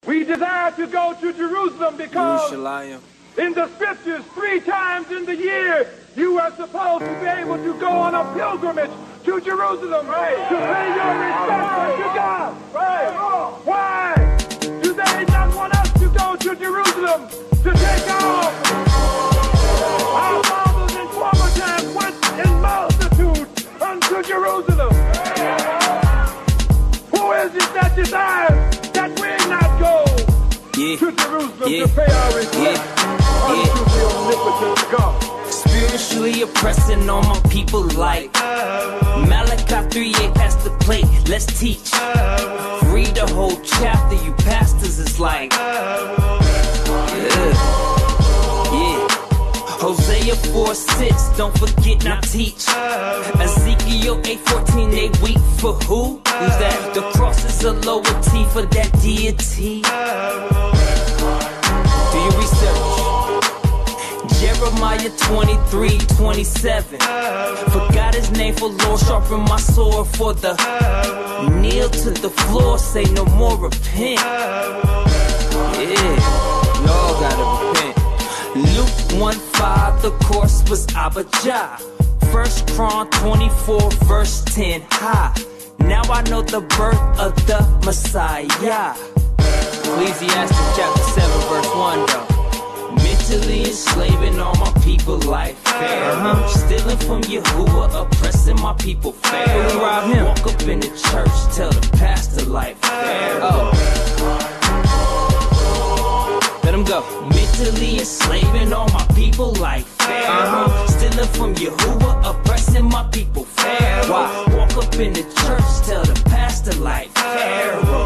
We desire to go to Jerusalem because in the scriptures 3 times in the year you are supposed to be able to go on a pilgrimage to Jerusalem to pay your respects unto God. Why do they not want us to go to Jerusalem to take off? Our fathers in former times went in multitudes unto Jerusalem. Who is it that desires that we not go to Jerusalem to pay our respect unto the omnipotent God? Spiritually oppressing all my people like Malachi 3:8, pass the plate, let's teach. Read the whole chapter, you pastors is like Hosea 4:6, don't forget now teach. Ezekiel 8:14, they weak for who? Who's that? The cross is a lower T for that deity. Do your research. Jeremiah 23:27. Forgot his name for Lord, sharpen my sword for the kneel to the floor, say no more repent. Y'all gotta repent. Luke 1:5, the course was Abijah. 1 Chron 24 verse 10. Ha! Now I know the birth of the Messiah. Ecclesiastes chapter 7 verse 1 though. Mentally enslaving all my people like Pharaoh. Stealing from Yahuwah, oppressing my people Pharaoh. Walk up in the church, tell the pastor like Pharaoh. Let him go. Mentally enslaving all my people like Pharaoh. Stealing from Yahuwah, oppressing my people Pharaoh. Walk up in the church, tell the pastor like Pharaoh.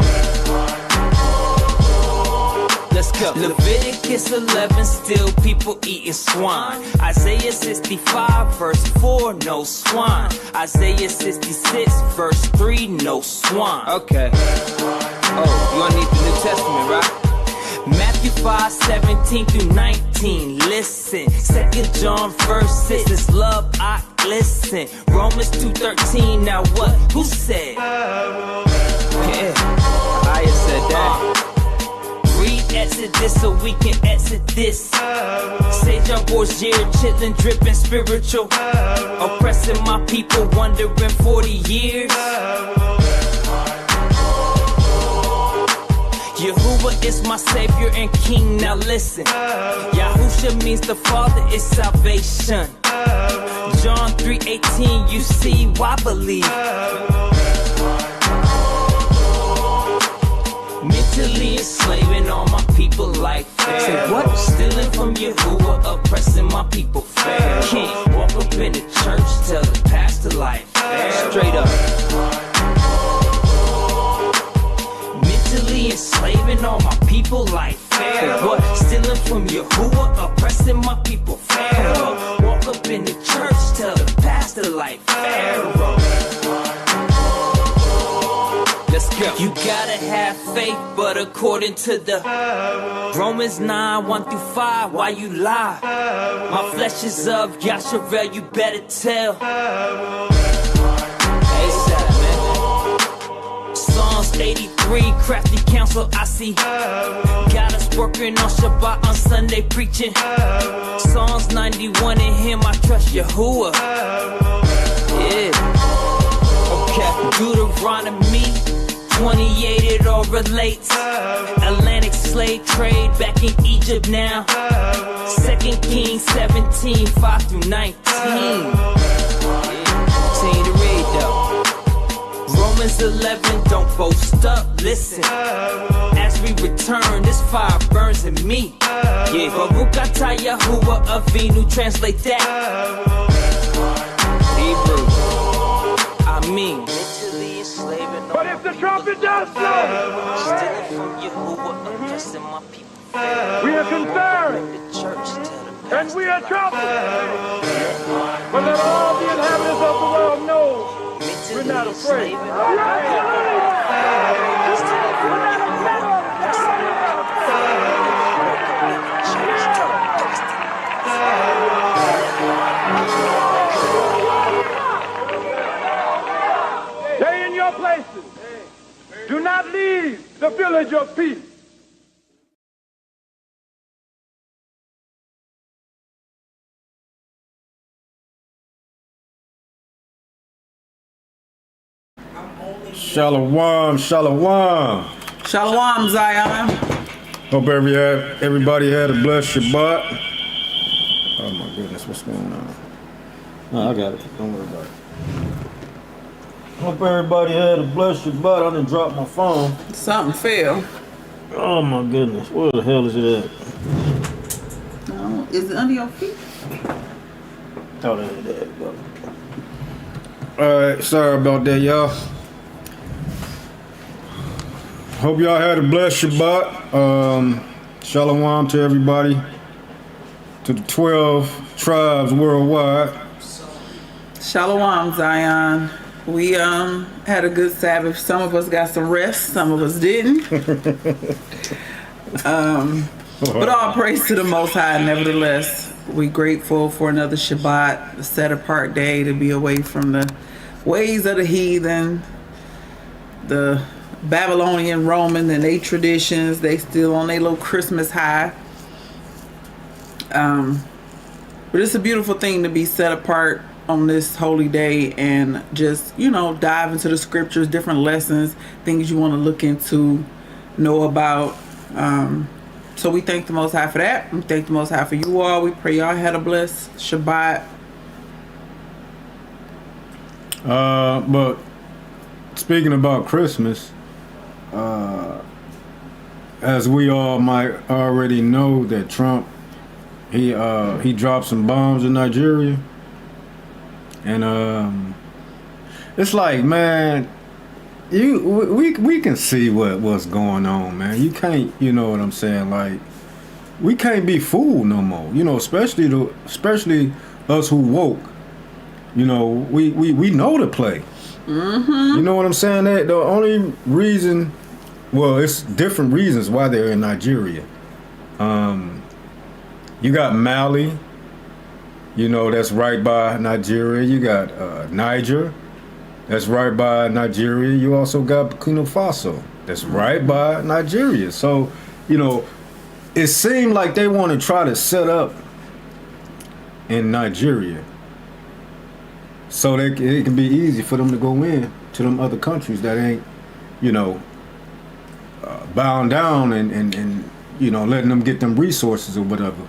Let's go. Leviticus 11, still people eating swine. Isaiah 65 verse 4, no swine. Isaiah 66 verse 3, no swine. Okay. Oh, you gonna need the New Testament, right? Matthew 5:17 through 19, listen. 2 John verse 6, this love I listen. Romans 2:13, now what? Who said? Yeah, I said that. Read Exodus so we can exit this. Sage our boys here, chillin', drippin', spiritual. Oppressing my people, wondering 40 years. Yahuwah is my savior and king, now listen. Yahusha means the father is salvation. John 3:18, you see why believe. Mentally enslaving all my people like Pharaoh. What? Stealing from Yahuwah, oppressing my people Pharaoh. Can't walk up in the church, tell the pastor like Pharaoh. Straight up. Mentally enslaving all my people like Pharaoh. What? Stealing from Yahuwah, oppressing my people Pharaoh. Walk up in the church, tell the pastor like Pharaoh. Let's go. You gotta have faith, but according to the Romans 9:1-5, why you lie? My flesh is of Yasharel, you better tell. ASAP, man. Psalms 83, crafty counsel I see. Got us working on Shabbat, on Sunday preaching. Psalms 91, in him I trust Yahuwah. Yeah. Okay. Deuteronomy 28, it all relates. Atlantic slave trade back in Egypt now. 2 Kings 17, 5-19. Continue to read though. Romans 11, don't boast up, listen. As we return, this fire burns in me. Yeah, Baruch atah Yahuwah Avinu, translate that. Hebrew, I mean. But if the trumpet does blow, Stealing from Yahuwah, oppressing my people. we are concerned. The church tell the and we are troubled. But let all the inhabitants of the world know we're not afraid. Stay in your places. Do not leave the village of peace. Shalom, shalom. Shalom, Zion. Hope everybody had a blessed Shabbat. Oh my goodness, what's going on? No, I got it. Don't worry about it. Hope everybody had a blessed Shabbat. I done dropped my phone. Something fell. Oh my goodness, where the hell is it at? No, is it under your feet? Oh, there it go. Alright, sorry about that, y'all. Hope y'all had a blessed Shabbat. Shalom to everybody. To the 12 tribes worldwide. Shalom, Zion. We had a good Sabbath. Some of us got some rest, some of us didn't. But all praise to the Most High. Nevertheless, we grateful for another Shabbat, a set apart day to be away from the ways of the heathen, the Babylonian, Roman, and their traditions. They still on their little Christmas high. But it's a beautiful thing to be set apart on this holy day and just, dive into the scriptures, different lessons, things you want to look into, know about. So we thank the Most High for that. We thank the Most High for you all. We pray y'all had a blessed Shabbat. But speaking about Christmas, as we all might already know, that Trump he dropped some bombs in Nigeria, and it's like, man, we can see what's going on, man. You can't, you know what I'm saying? Like, we can't be fooled no more. Especially us who woke. We know the play. Mm-hmm. You know what I'm saying? That the only reason, well, it's different reasons why they're in Nigeria. You got Mali, that's right by Nigeria. You got Niger, that's right by Nigeria. You also got Burkina Faso, that's right by Nigeria. So, it seemed like they want to try to set up in Nigeria so it can be easy for them to go in to them other countries that ain't, bowing down and letting them get them resources or whatever.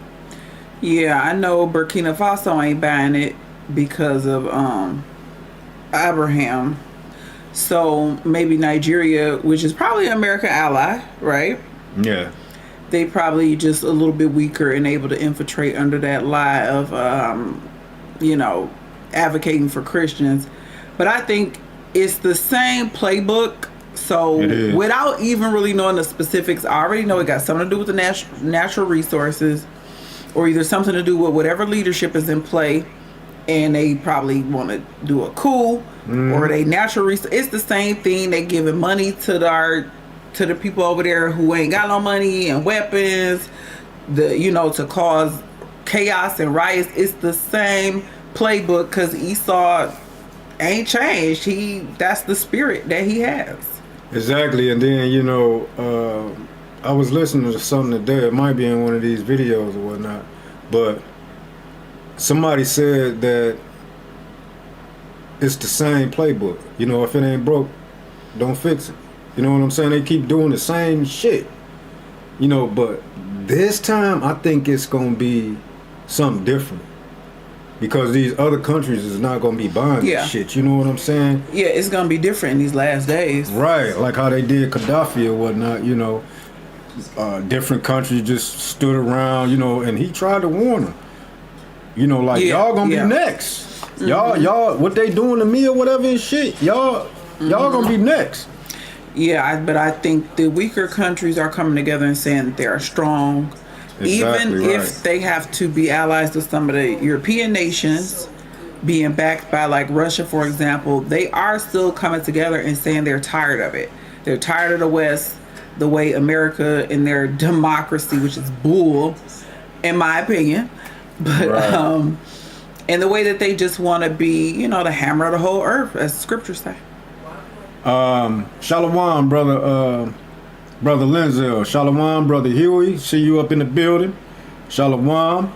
Yeah, I know Burkina Faso ain't buying it because of Abraham. So maybe Nigeria, which is probably an American ally, right? Yeah. They probably just a little bit weaker and able to infiltrate under that lie of, advocating for Christians. But I think it's the same playbook. So without even really knowing the specifics, I already know it got something to do with the natural resources, or either something to do with whatever leadership is in play, and they probably want to do a coup, or they natural resources. It's the same thing. They giving money to the people over there who ain't got no money and weapons, to cause chaos and riots. It's the same playbook because Esau ain't changed. That's the spirit that he has. Exactly. And then, I was listening to something today. It might be in one of these videos or whatnot, but somebody said that it's the same playbook. If it ain't broke, don't fix it. You know what I'm saying? They keep doing the same shit. But this time I think it's going to be something different. Because these other countries is not going to be buying this shit. You know what I'm saying? Yeah, it's going to be different in these last days. Right. Like how they did Gaddafi or whatnot, different countries just stood around, and he tried to warn them. Y'all going to be next. Mm-hmm. Y'all, what they doing to me or whatever and shit, y'all going to be next. Yeah, but I think the weaker countries are coming together and saying that they are strong. Even if they have to be allies with some of the European nations, being backed by like Russia, for example, they are still coming together and saying they're tired of it. They're tired of the West, the way America and their democracy, which is bull, in my opinion. But and the way that they just want to be, you know, the hammer of the whole earth, as the scriptures say. Shalom, brother Linzel. Shalom, brother Huey. See you up in the building. Shalom.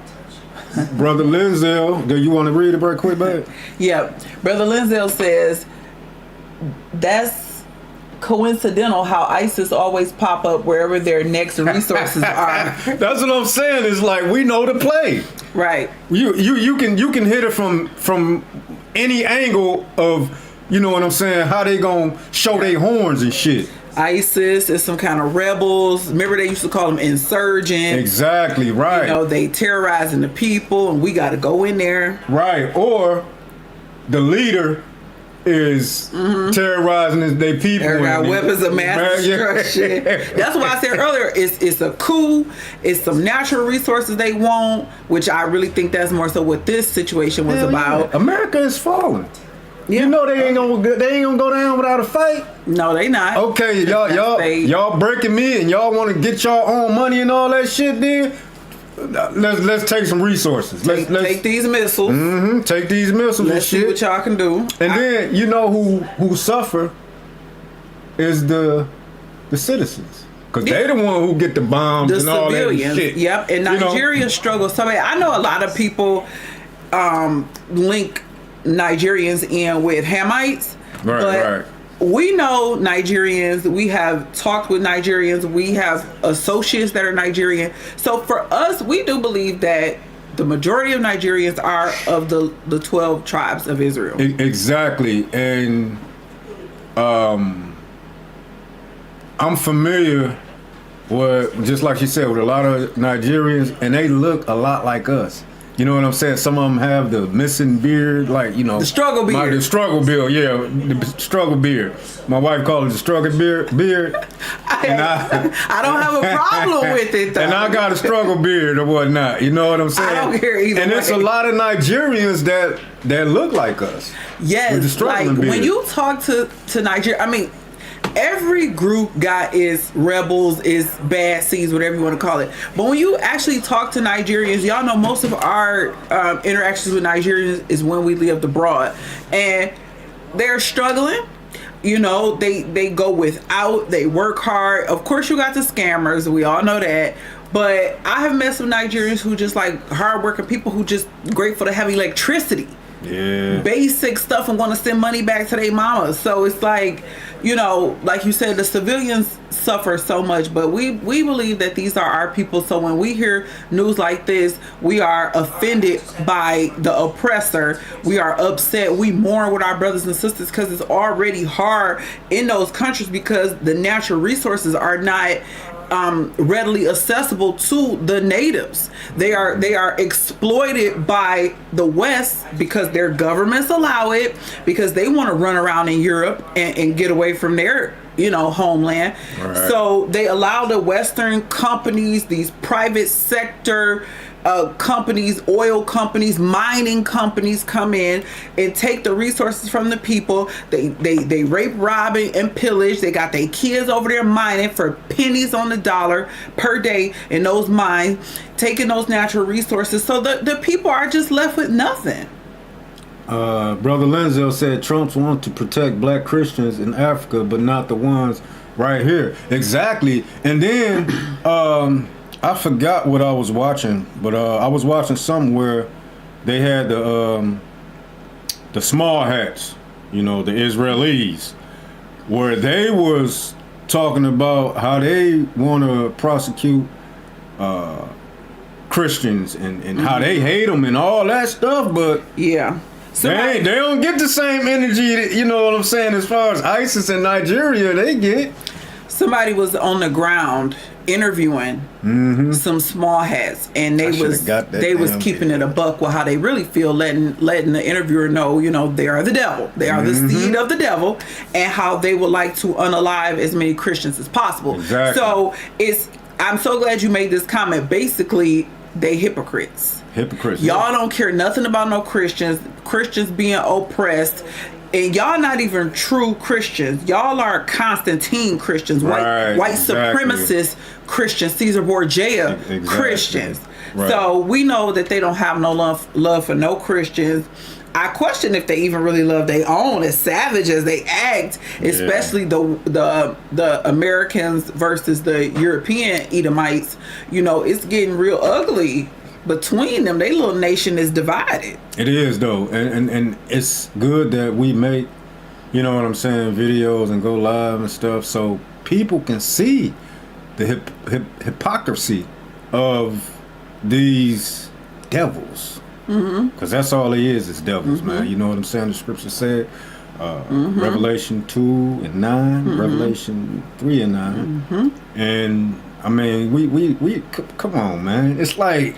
Brother Linzel, do you want to read it very quick, babe? Yeah. Brother Linzel says, that's coincidental how ISIS always pop up wherever their next resources are. That's what I'm saying. It's like we know the play. Right. You can hit it from any angle of, you know what I'm saying, how they gonna show their horns and shit. ISIS is some kind of rebels. Remember they used to call them insurgents. Exactly, right. You know, they terrorizing the people and we got to go in there. Right, or the leader is terrorizing their people. They got weapons of mass destruction. That's why I said earlier, it's a coup. It's some natural resources they want, which I really think that's more so what this situation was about. Yeah. America is falling. Yeah. You know they ain't gonna go down without a fight. No, they not. Okay, y'all breaking me and y'all want to get y'all own money and all that shit. Then let's take some resources. Let's take these missiles. Take these missiles. Let's see what y'all can do. And then you know who suffer is the citizens. Because they the one who get the bombs and all that shit. Yep. And Nigeria struggles. So I know a lot of people link Nigerians in with Hamites. Right. We know Nigerians. We have talked with Nigerians. We have associates that are Nigerian. So for us, we do believe that the majority of Nigerians are of the 12 tribes of Israel. Exactly. And I'm familiar with, just like she said, with a lot of Nigerians, and they look a lot like us. You know what I'm saying? Some of them have the missing beard, like, you know. The struggle beard. The struggle beard, yeah. The struggle beard. My wife called it the struggle beard. I don't have a problem with it, though. And I got a struggle beard or whatnot. You know what I'm saying? I don't care either And way. it's a lot of Nigerians that look like us. Yes. With the struggle beard. When you talk to Nigeria, I mean, every group got its rebels, its bad seeds, whatever you want to call it. But when you actually talk to Nigerians, y'all know most of our interactions with Nigerians is when we lived abroad. And they're struggling. You know, they go without, they work hard. Of course, you got the scammers. We all know that. But I have met some Nigerians who just like hardworking people who just grateful to have electricity. Yeah. Basic stuff and want to send money back to their mamas. So it's like, you know, like you said, the civilians suffer so much, but we believe that these are our people. So when we hear news like this, we are offended by the oppressor. We are upset. We mourn with our brothers and sisters because it's already hard in those countries because the natural resources are not readily accessible to the natives. They are exploited by the West because their governments allow it, because they want to run around in Europe and get away from their, you know, homeland. Right. So they allow the Western companies, these private sector companies, oil companies, mining companies come in and take the resources from the people. They rape, rob, and pillage. They got their kids over there mining for pennies on the dollar per day in those mines, taking those natural resources. So the people are just left with nothing. Brother Lenzel said Trump wants to protect black Christians in Africa, but not the ones right here. Exactly. And then I forgot what I was watching, but I was watching something where they had the small hats, you know, the Israelis, where they was talking about how they want to prosecute Christians and how they hate them and all that stuff, but yeah. They don't get the same energy that, you know what I'm saying, as far as ISIS and Nigeria they get. Somebody was on the ground interviewing some small hats, and they was keeping it a buck with how they really feel, letting the interviewer know, you know, they are the devil. They are the seed of the devil, and how they would like to unalive as many Christians as possible. Exactly. So I'm so glad you made this comment. Basically, they hypocrites. Hypocrites. Y'all don't care nothing about no Christians. Christians being oppressed. And y'all not even true Christians. Y'all are Constantine Christians, white supremacist Christians, Caesar Borgia Christians. Right. So we know that they don't have no love for no Christians. I question if they even really love their own, as savage as they act, especially the Americans versus the European Edomites. You know, it's getting real ugly between them. Their little nation is divided. It is, though, and it's good that we make, you know what I'm saying, videos and go live and stuff, so people can see the hypocrisy of these devils. Because that's all he is devils, man. You know what I'm saying? The scripture said, Revelation 2 and 9, Revelation 3 and 9. And I mean, we come on, man. It's like,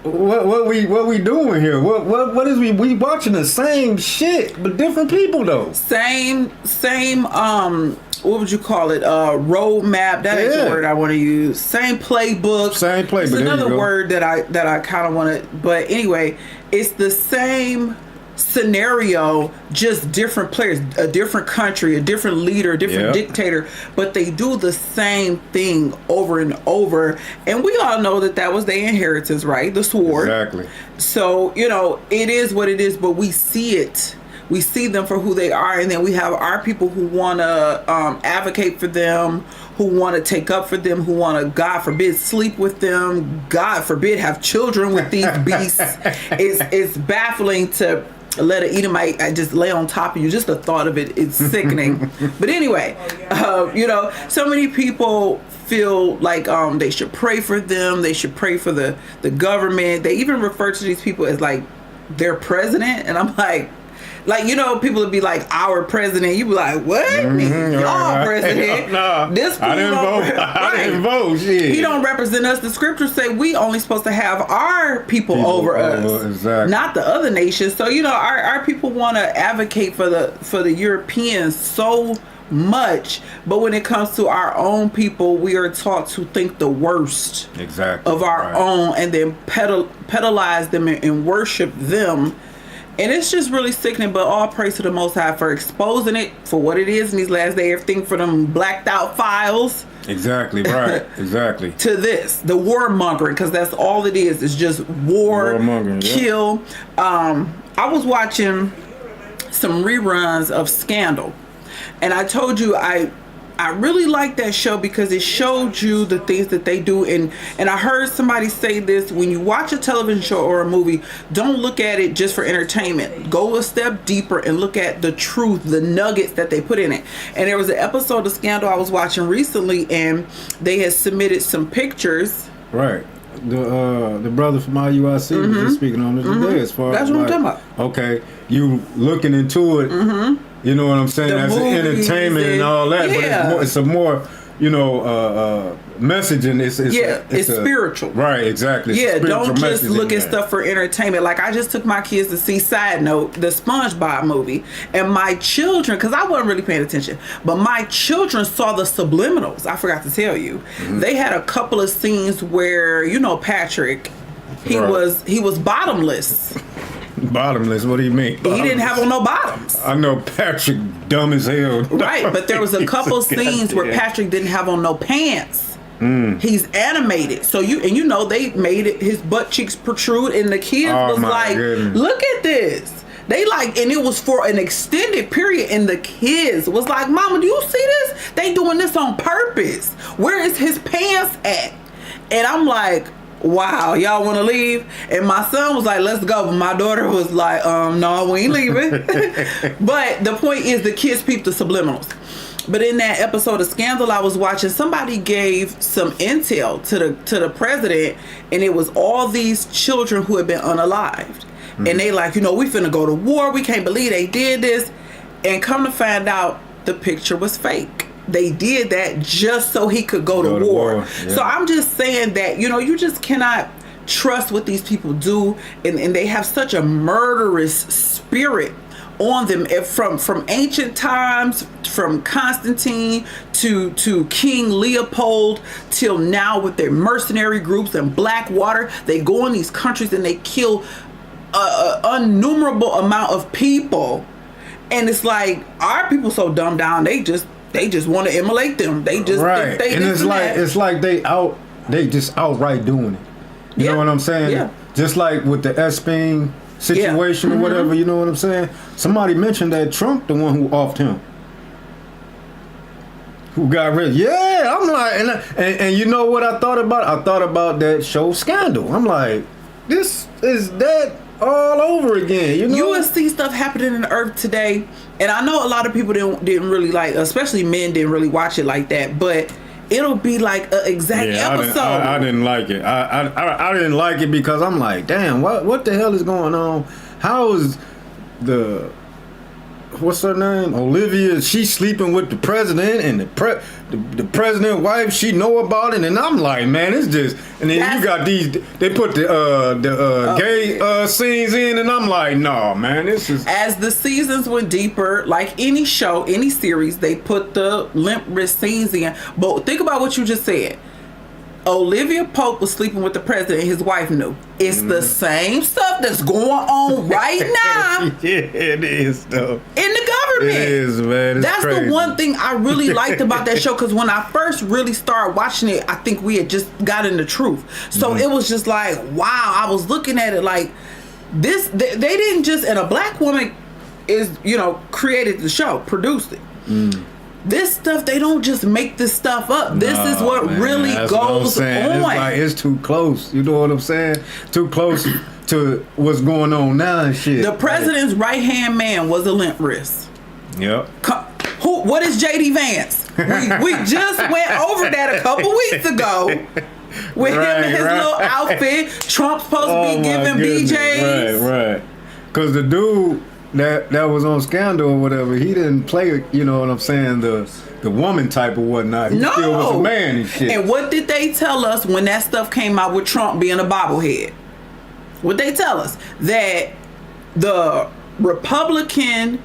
what we doing here? What is we watching the same shit, but different people though. Same what would you call it? Roadmap. That ain't the word I want to use. Same playbook. Same playbook. It's another word that I kind of want to. But anyway, it's the same scenario, just different players, a different country, a different leader, a different dictator. But they do the same thing over and over. And we all know that was their inheritance, right? The sword. Exactly. So, you know, it is what it is, but we see it. We see them for who they are, and then we have our people who want to advocate for them, who want to take up for them, who want to, God forbid, sleep with them, God forbid, have children with these beasts. It's baffling to let an Edomite just lay on top of you. Just the thought of it is sickening. But anyway, you know, so many people feel like they should pray for them. They should pray for the government. They even refer to these people as like their president, and I'm like, you know, people would be like, our president. You be like, what? Y'all president. No, this I didn't vote. I didn't vote. Shit. He don't represent us. The scriptures say we only supposed to have our people over us, exactly. Not the other nations. So, you know, our people want to advocate for the Europeans so much, but when it comes to our own people, we are taught to think the worst of our own, and then pedalize them and worship them. And it's just really sickening, but all praise to the Most High for exposing it for what it is in these last days. Everything from them blacked out files. Exactly, right. Exactly. To this, the warmongering, because that's all it is. It's just war, kill. I was watching some reruns of Scandal. And I told you I really like that show because it showed you the things that they do. And I heard somebody say this: when you watch a television show or a movie, don't look at it just for entertainment. Go a step deeper and look at the truth, the nuggets that they put in it. And there was an episode of Scandal I was watching recently, and they had submitted some pictures. Right. The brother from IUIC was just speaking on it today. As far as what I'm talking about. Okay, you looking into it. You know what I'm saying? As entertainment and all that, but it's a more, you know, messaging. It's spiritual. Right, exactly. Don't just look at stuff for entertainment. Like, I just took my kids to see, side note, the SpongeBob movie, and my children, because I wasn't really paying attention, but my children saw the subliminals. I forgot to tell you, they had a couple of scenes where, you know, Patrick, he was bottomless. Bottomless? What do you mean? Bottomless? He didn't have on no bottoms. I know Patrick dumb as hell. Right, but there was a couple scenes where Patrick didn't have on no pants. He's animated, so you know they made it his butt cheeks protrude, and the kids was like, goodness. Look at this. They like, and it was for an extended period, and the kids was like, Mama, do you see this? They doing this on purpose. Where is his pants at? And I'm like, wow, y'all want to leave? And my son was like, let's go. But my daughter was like, no, we ain't leaving. But the point is, the kids peeped the subliminals. But in that episode of Scandal I was watching, somebody gave some intel to the president, and it was all these children who had been unalived. And they like, you know, we finna go to war. We can't believe they did this. And come to find out, the picture was fake. They did that just so he could go to war. Yeah. So I'm just saying that, you know, you just cannot trust what these people do. And they have such a murderous spirit on them from ancient times, from Constantine to King Leopold till now with their mercenary groups and Blackwater. They go in these countries and they kill an innumerable amount of people. And it's like, our people so dumbed down, they just want to immolate them. They just right. And it's like they just outright doing it. You know what I'm saying? Yeah. Just like with the Epstein situation or whatever, you know what I'm saying? Somebody mentioned that Trump, the one who offed him. Who got rid? Yeah, I'm like, and you know what I thought about? I thought about that show Scandal. I'm like, this is that all over again. You know, you will see stuff happening in the earth today, and I know a lot of people didn't really like, especially men didn't really watch it like that, but it'll be like an exact episode. I didn't like it. I didn't like it because I'm like, damn, what the hell is going on? How is what's her name? Olivia, she's sleeping with the president, and the president wife, she know about it, and I'm like, man, it's just, and then you got these, they put the gay scenes in, and I'm like, no, man, this is. As the seasons went deeper, like any show, any series, they put the limp wrist scenes in. But think about what you just said. Olivia Pope was sleeping with the president, and his wife knew. It's the same stuff that's going on right now. Yeah, it is, though. In the government. It is, man. It's That's crazy. the one thing I really liked about that show, because when I first really started watching it, I think we had just gotten the truth. So it was just like, wow, I was looking at it like, this, they didn't just, and a black woman is, created the show, produced it. This stuff, they don't just make this stuff up. This is what really goes on. It's like, it's too close. You know what I'm saying? Too close to what's going on now and shit. The president's right-hand man was a limp wrist. Yep. What is J.D. Vance? We just went over that a couple weeks ago with him in his little outfit. Trump's supposed to be giving BJs. Right. Because the dude that was on Scandal or whatever, he didn't play, you know what I'm saying, the woman type or whatnot. He still was a man and shit. And what did they tell us when that stuff came out with Trump being a bobblehead? What they tell us? That the Republican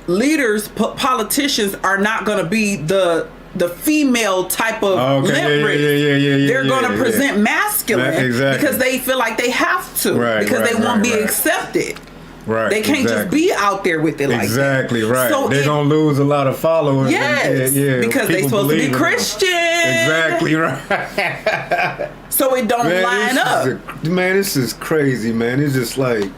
leaders, politicians are not going to be the female type of limp wrist. They're going to present masculine because they feel like they have to, because they won't be accepted. Right, they can't just be out there with it like that. Exactly, right. So they're going to lose a lot of followers. Yes, because they're supposed to be Christian. Exactly, right. So it don't line up. Man, this is crazy, man. It's just like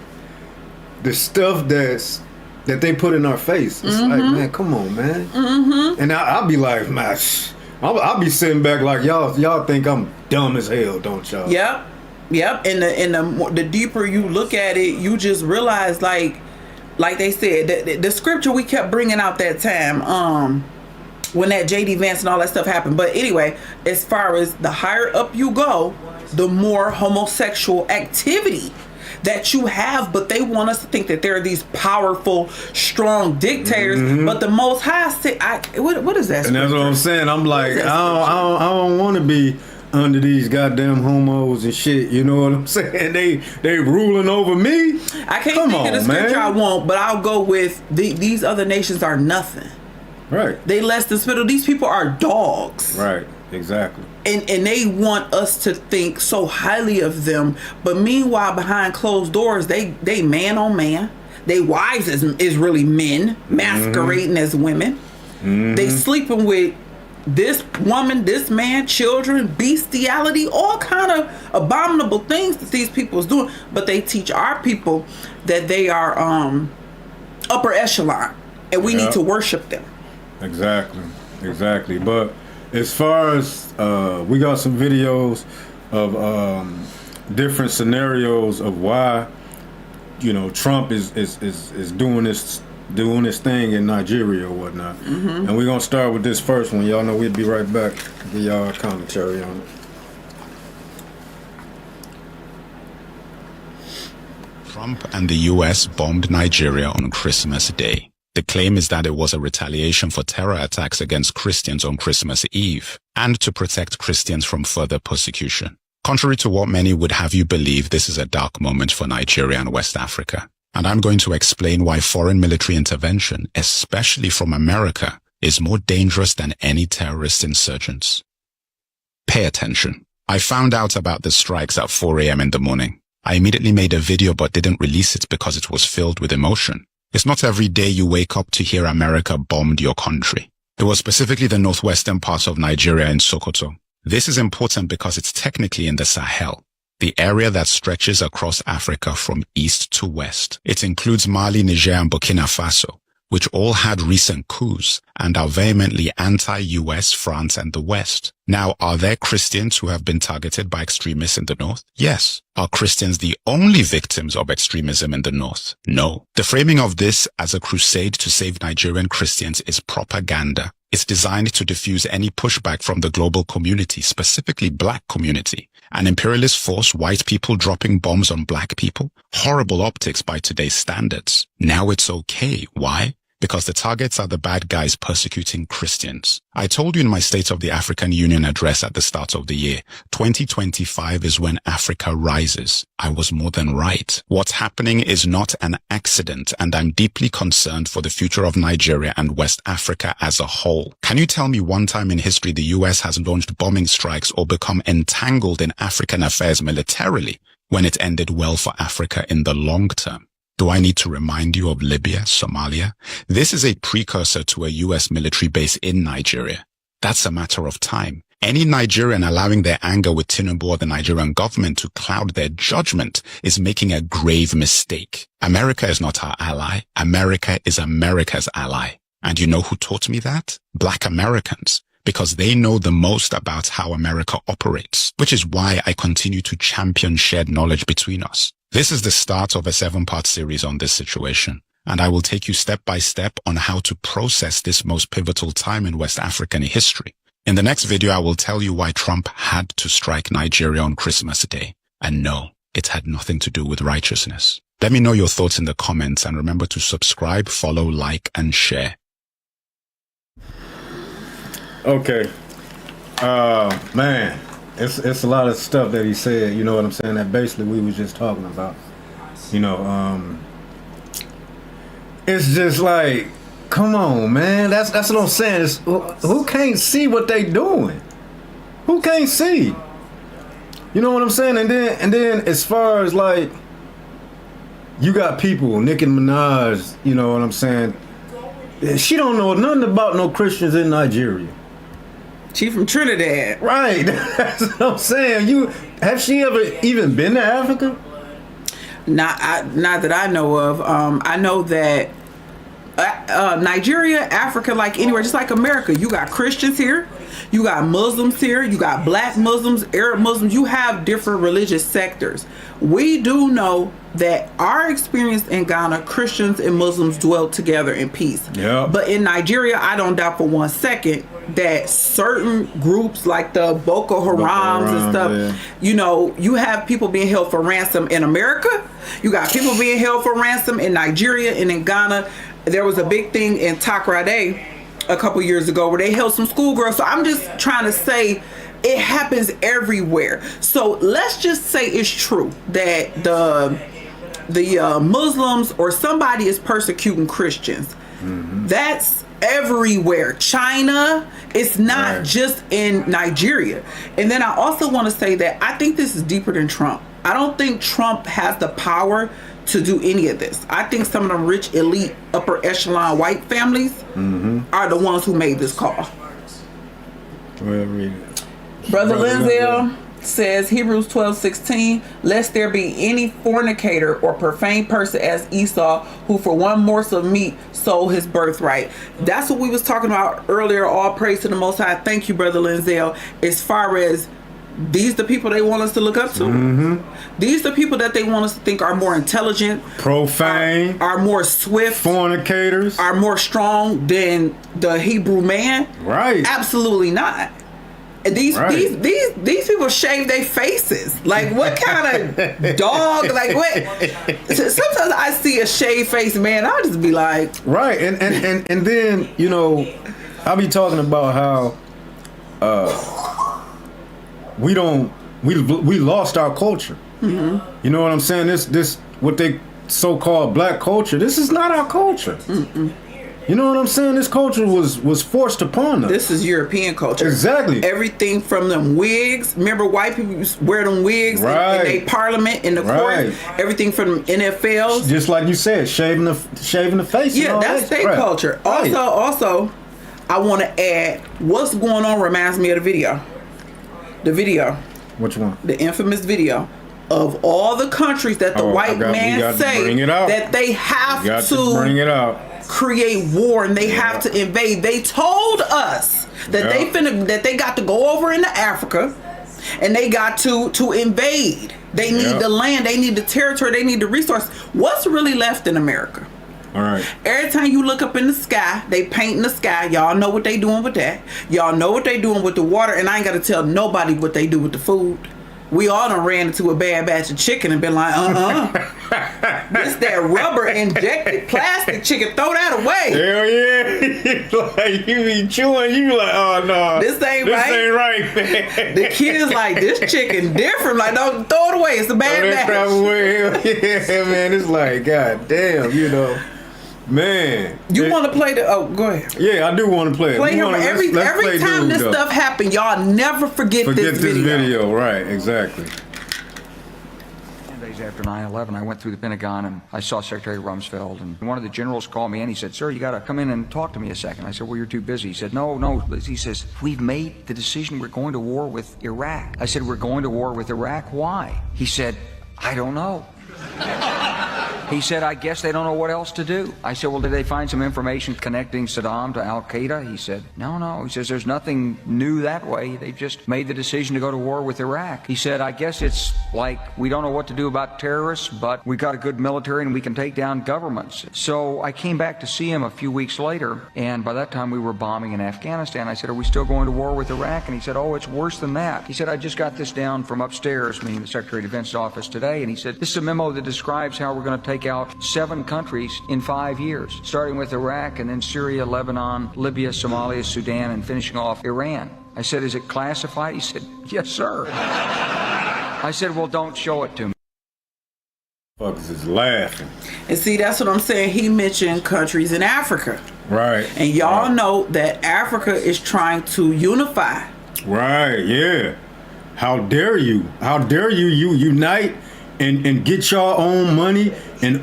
the stuff that they put in our face. It's like, man, come on, man. And I'll be like, man, I'll be sitting back like, y'all think I'm dumb as hell, don't y'all? Yep, and the deeper you look at it, you just realize, like they said, the scripture we kept bringing out that time, when that J.D. Vance and all that stuff happened. But anyway, as far as the higher up you go, the more homosexual activity that you have, but they want us to think that they're these powerful, strong dictators. But the Most High said, what is that scripture? And that's what I'm saying. I'm like, I don't want to be under these goddamn homos and shit, you know what I'm saying? They ruling over me. I can't think of the scripture I want, but I'll go with these other nations are nothing. Right. They less than spittle. These people are dogs. Right. Exactly. And they want us to think so highly of them, but meanwhile behind closed doors, they man on man. They wives is really men masquerading as women. They sleeping with this woman, this man, children, bestiality, all kind of abominable things that these people is doing. But they teach our people that they are upper echelon, and we need to worship them. Exactly. But as far as we got some videos of different scenarios of why, Trump is doing this thing in Nigeria or whatnot. And we're gonna start with this first one. Y'all know we'll be right back to give y'all a commentary on it. Trump and the US bombed Nigeria on Christmas Day. The claim is that it was a retaliation for terror attacks against Christians on Christmas Eve and to protect Christians from further persecution. Contrary to what many would have you believe, this is a dark moment for Nigeria and West Africa. And I'm going to explain why foreign military intervention, especially from America, is more dangerous than any terrorist insurgents. Pay attention. I found out about the strikes at 4 a.m. in the morning. I immediately made a video but didn't release it because it was filled with emotion. It's not every day you wake up to hear America bombed your country. It was specifically the northwestern part of Nigeria in Sokoto. This is important because it's technically in the Sahel, the area that stretches across Africa from east to west. It includes Mali, Niger, and Burkina Faso, which all had recent coups and are vehemently anti-US, France, and the West. Now, are there Christians who have been targeted by extremists in the north? Yes. Are Christians the only victims of extremism in the north? No. The framing of this as a crusade to save Nigerian Christians is propaganda. It's designed to diffuse any pushback from the global community, specifically black community. An imperialist force, white people dropping bombs on black people? Horrible optics by today's standards. Now it's okay. Why? Because the targets are the bad guys persecuting Christians. I told you in my State of the African Union address at the start of the year, 2025 is when Africa rises. I was more than right. What's happening is not an accident, and I'm deeply concerned for the future of Nigeria and West Africa as a whole. Can you tell me one time in history the US has launched bombing strikes or become entangled in African affairs militarily when it ended well for Africa in the long term? Do I need to remind you of Libya, Somalia? This is a precursor to a US military base in Nigeria. That's a matter of time. Any Nigerian allowing their anger with Tinubu or the Nigerian government to cloud their judgment is making a grave mistake. America is not our ally. America is America's ally. And you know who taught me that? Black Americans. Because they know the most about how America operates, which is why I continue to champion shared knowledge between us. This is the start of a 7-part series on this situation, and I will take you step by step on how to process this most pivotal time in West African history. In the next video, I will tell you why Trump had to strike Nigeria on Christmas Day. And no, it had nothing to do with righteousness. Let me know your thoughts in the comments, and remember to subscribe, follow, like, and share. Okay. Man, it's a lot of stuff that he said, you know what I'm saying, that basically we was just talking about. You know, it's just like, come on, man. That's what I'm saying. It's, who can't see what they doing? Who can't see? You know what I'm saying? And then as far as like, you got people, Nicki Minaj, you know what I'm saying? She don't know nothing about no Christians in Nigeria. She from Trinidad. Right. That's what I'm saying. Have she ever even been to Africa? Not that I know of. I know that Nigeria, Africa, like anywhere, just like America, you got Christians here, you got Muslims here, you got black Muslims, Arab Muslims, you have different religious sectors. We do know that our experience in Ghana, Christians and Muslims dwelt together in peace. Yeah. But in Nigeria, I don't doubt for 1 second that certain groups like the Boko Harams and stuff, yeah, you know, you have people being held for ransom in America. You got people being held for ransom in Nigeria and in Ghana. There was a big thing in Takoradi a couple years ago where they held some schoolgirls. So I'm just trying to say it happens everywhere. So let's just say it's true that the Muslims or somebody is persecuting Christians. Mm-hmm. That's everywhere. China, it's not right, just in Nigeria. And then I also want to say that I think this is deeper than Trump. I don't think Trump has the power to do any of this. I think some of the rich, elite, upper echelon white families, mm-hmm, are the ones who made this call. Well, read it. Brother Linzel says, Hebrews 12:16, lest there be any fornicator or profane person as Esau, who for one morsel of meat sold his birthright. That's what we was talking about earlier. All praise to the Most High. Thank you, Brother Linzel. As far as these the people they want us to look up to. Mm-hmm. These the people that they want us to think are more intelligent, profane, are more swift, fornicators, are more strong than the Hebrew man. Right. Absolutely not. These people shave their faces. Like, what kind of dog? Like, what? Sometimes I see a shaved face man, I'll just be like, right. And then, you know, I'll be talking about how we lost our culture. Mm-hmm. You know what I'm saying? This what they so-called black culture. This is not our culture. Mm-mm. You know what I'm saying? This culture was forced upon us. This is European culture. Exactly. Everything from them wigs. Remember, white people wear them wigs in their parliament, in the court. Everything from NFLs. Just like you said, shaving the face. Yeah, that's their culture. Right. Also, I want to add, what's going on reminds me of the video. The video. Which one? The infamous video of all the countries that the white man say that they have to bring it out. Create war and they have to invade. They told us that that they got to go over into Africa and they got to invade. They need the land, they need the territory, they need the resource. What's really left in America? All right. Every time you look up in the sky, they paint in the sky. Y'all know what they doing with that. Y'all know what they doing with the water, and I ain't got to tell nobody what they do with the food. We all done ran into a bad batch of chicken and been like, this that rubber injected plastic chicken, throw that away. Hell yeah. Like you be chewing, you be like, oh no. This ain't right, man. The kids like, this chicken different. Like, don't throw it away. It's a bad batch. Yeah, man. It's like, god damn, you know. Man, you want to play the? Oh, go ahead. Yeah, I do want to play it. Play him every time this stuff happen. Y'all never forget this video. Right? Exactly. 10 days after 9/11, I went through the Pentagon and I saw Secretary Rumsfeld, and one of the generals called me and he said, "Sir, you got to come in and talk to me a second." I said, "Well, you're too busy." He said, "No." He says, "We've made the decision. We're going to war with Iraq." I said, "We're going to war with Iraq? Why?" He said, "I don't know." He said, "I guess they don't know what else to do." I said, "Well, did they find some information connecting Saddam to Al-Qaeda?" He said, No. He says, "There's nothing new that way. They just made the decision to go to war with Iraq." He said, "I guess it's like we don't know what to do about terrorists, but we got a good military and we can take down governments." So I came back to see him a few weeks later, and by that time we were bombing in Afghanistan. I said, "Are we still going to war with Iraq?" And he said, "Oh, it's worse than that." He said, "I just got this down from upstairs," meaning the Secretary of Defense's office today, and he said, "This is a memo that describes how we're going to take out 7 countries in 5 years, starting with Iraq and then Syria, Lebanon, Libya, Somalia, Sudan, and finishing off Iran." I said, "Is it classified?" He said, "Yes, sir." I said, "Well, don't show it to me." Fuckers is laughing. And see, that's what I'm saying. He mentioned countries in Africa. Right. And y'all know that Africa is trying to unify. Right, yeah. How dare you? How dare you unite and get your own money and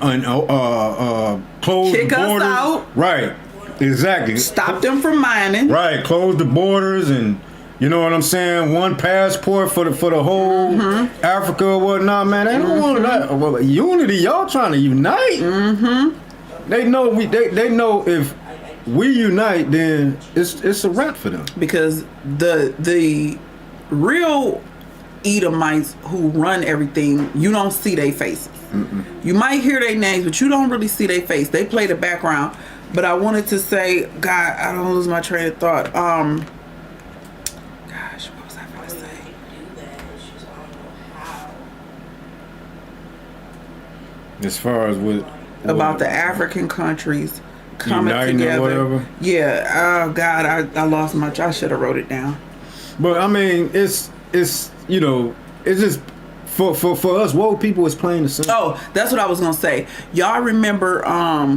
close Kick the borders. Us out. Right, exactly. Stop them from mining. Right, close the borders and you know what I'm saying. One passport for the whole Africa or whatnot, man. They don't want that. Well, unity. Y'all trying to unite. They know they know if we unite, then it's a wrap for them. Because the real Edomites who run everything, you don't see their faces. You might hear their names, but you don't really see their face. They play the background. But I wanted to say, God, I don't lose my train of thought. Gosh, what was I going to say? As far as what about the African countries coming uniting together. Or whatever. Yeah. Oh God, I lost my. I should have wrote it down. But I mean, it's you know, it's just for us woke people is playing the same. Oh, that's what I was gonna say. Y'all remember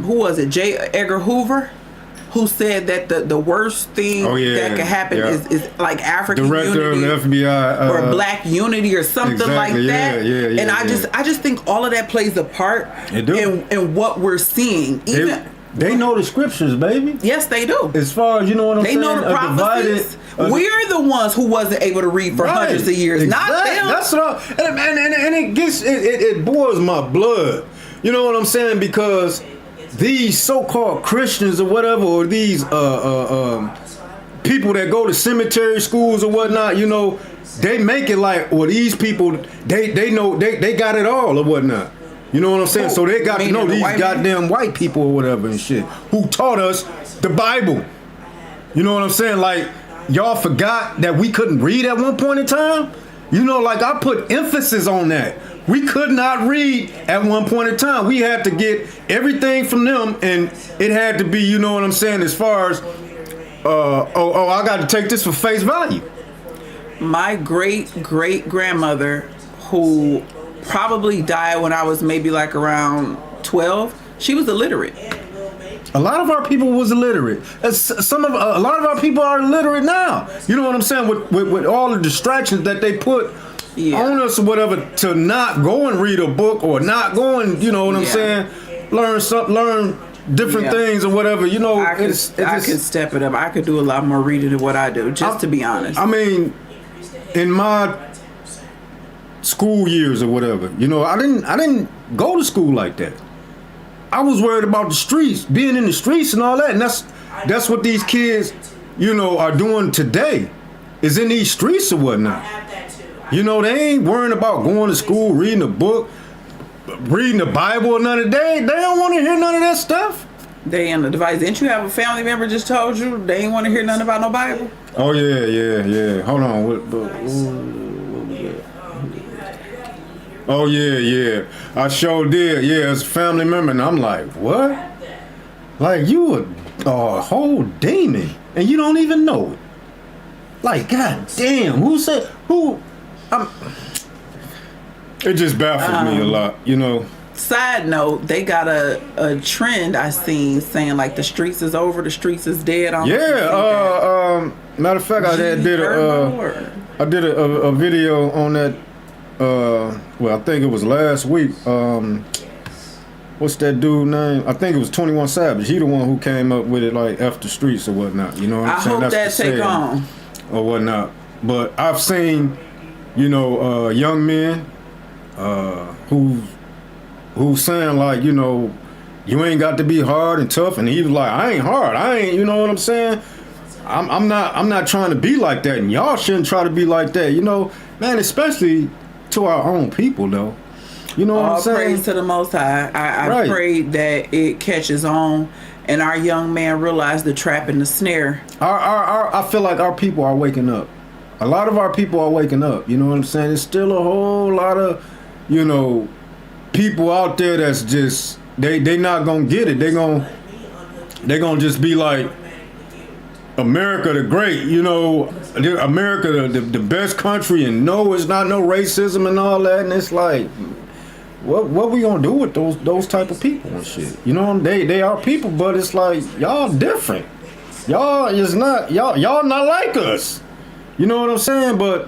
who was it? J. Edgar Hoover, who said that the worst thing that could happen is like African Director unity of the FBI or Black unity or something like that. Yeah, and I just think all of that plays a part in what we're seeing. Even they know the scriptures, baby. Yes, they do. As far as you know what I'm saying. They know the prophecies. We're the ones who wasn't able to read for hundreds of years, not them. That's what and it gets it boils my blood. You know what I'm saying? Because these so-called Christians or whatever, or these people that go to cemetery schools or whatnot, you know, they make it like, well, these people they know they got it all or whatnot. You know what I'm saying? So they got to know these goddamn white people or whatever and shit who taught us the Bible. You know what I'm saying? Like, y'all forgot that we couldn't read at one point in time? You know, like I put emphasis on that. We could not read at one point in time. We had to get everything from them, and it had to be, you know what I'm saying, as far as, I got to take this for face value. My great-great-grandmother, who probably died when I was maybe like around 12, she was illiterate. A lot of our people was illiterate. A lot of our people are illiterate now. You know what I'm saying? With all the distractions that they put on us or whatever, to not go and read a book or not go and, you know what I'm saying, learn different things or whatever. You know, I could step it up. I could do a lot more reading than what I do, to be honest. I mean, in my school years or whatever, you know, I didn't go to school like that. I was worried about the streets, being in the streets and all that, and that's what these kids, you know, are doing today, is in these streets or whatnot. You know, they ain't worrying about going to school, reading a book, reading the Bible or none of that. They don't want to hear none of that stuff. They in the device. Didn't you have a family member just told you they ain't want to hear nothing about no Bible? Oh yeah. Hold on. Oh yeah. I sure did. Yeah, as a family member, and I'm like, what? Like you a whole demon, and you don't even know it. Like, god damn, who said who? It just baffles me a lot, you know. Side note, they got a trend I seen saying like the streets is over, the streets is dead. Matter of fact, I did a video on that. Well, I think it was last week. What's that dude name? I think it was 21 Savage. He the one who came up with it, like F the streets or whatnot. You know what I'm saying? I hope that take on or whatnot. But I've seen, you know, young men who's saying like, you know, you ain't got to be hard and tough, and he was like, I ain't hard. I ain't. You know what I'm saying? I'm not trying to be like that, and y'all shouldn't try to be like that. You know, man, especially to our own people, though. You know what I'm saying? All praise to the Most High. I pray that it catches on, and our young man realize the trap and the snare. I feel like our people are waking up. A lot of our people are waking up. You know what I'm saying? There's still a whole lot of, you know, people out there that's just they not gonna get it. They gonna just be like, America the great, you know, America the best country, and no, it's not no racism and all that, and it's like, what we gonna do with those type of people and shit? You know, they are people, but it's like, y'all different. Y'all not like us. You know what I'm saying? But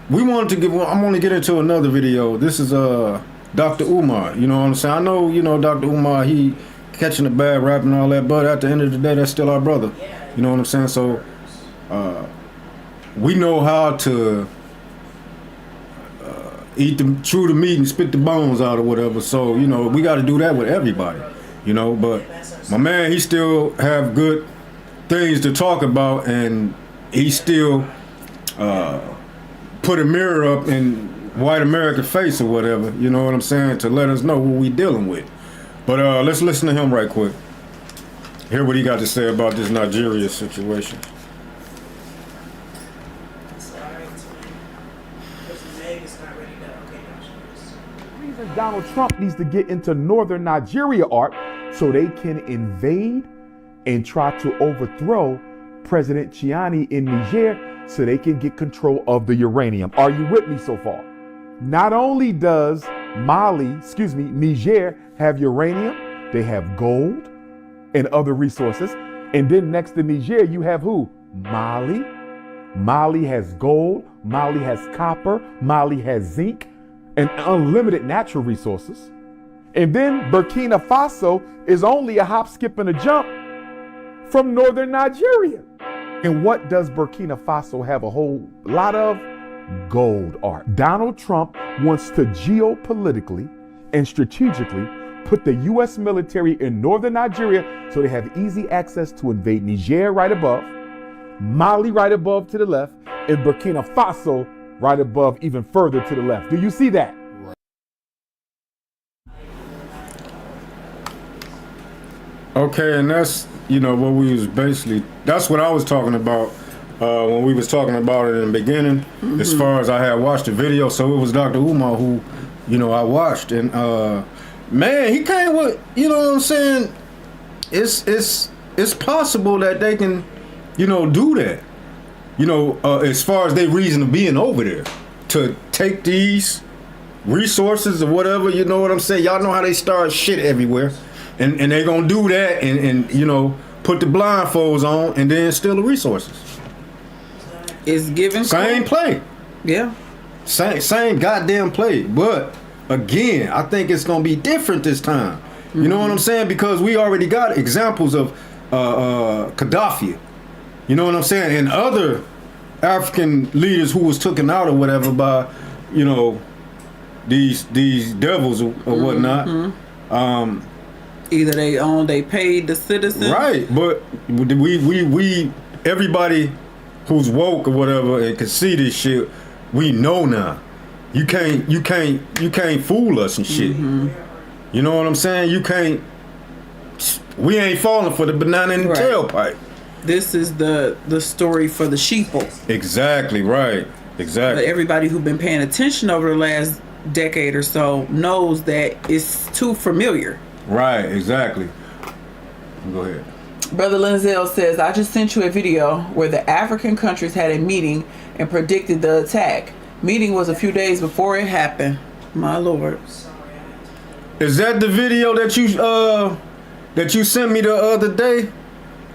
we wanted to I'm gonna get into another video. This is Dr. Umar. You know what I'm saying? I know, you know, Dr. Umar, he catching a bad rap and all that, but at the end of the day, that's still our brother. You know what I'm saying? So we know how to chew the meat and spit the bones out or whatever. So, you know, we got to do that with everybody, you know. But my man, he still have good things to talk about, and he still put a mirror up in white America face or whatever, you know what I'm saying, to let us know what we dealing with. But let's listen to him right quick. Hear what he got to say about this Nigeria situation. The reason Donald Trump needs to get into northern Nigeria, Art, so they can invade and try to overthrow President Chiani in Niger, so they can get control of the uranium. Are you with me so far? Not only does Niger have uranium, they have gold and other resources. And then next to Niger, you have who? Mali. Mali has gold, Mali has copper, Mali has zinc, and unlimited natural resources. And then Burkina Faso is only a hop, skip, and a jump from northern Nigeria. And what does Burkina Faso have a whole lot of? Gold, Art. Donald Trump wants to geopolitically and strategically put the U.S. military in northern Nigeria so they have easy access to invade Niger right above, Mali right above to the left, and Burkina Faso right above even further to the left. Do you see that? Okay, and that's, you know, what we was basically, that's what I was talking about when we was talking about it in the beginning, as far as I had watched the video. So it was Dr. Umar who, you know, I watched, and man, he came with, you know what I'm saying, it's possible that they can, you know, do that, you know, as far as they reason of being over there, to take these resources or whatever. You know what I'm saying? Y'all know how they start shit everywhere, and they gonna do that and you know, put the blindfolds on and then steal the resources. It's given same play. Yeah. Same goddamn play. But again, I think it's gonna be different this time. You know what I'm saying? Because we already got examples of Gaddafi. You know what I'm saying? And other African leaders who was taken out or whatever by, you know, these devils or whatnot. Either they paid the citizens. Right, but we everybody who's woke or whatever and can see this shit, we know now. You can't fool us and shit. You know what I'm saying? You can't. We ain't falling for the banana in the tailpipe. This is the story for the sheeple. Exactly right. Exactly. But everybody who's been paying attention over the last decade or so knows that it's too familiar. Right. Exactly. Go ahead. Brother Linzel says, I just sent you a video where the African countries had a meeting and predicted the attack. Meeting was a few days before it happened. My Lord. Is that the video that you sent me the other day?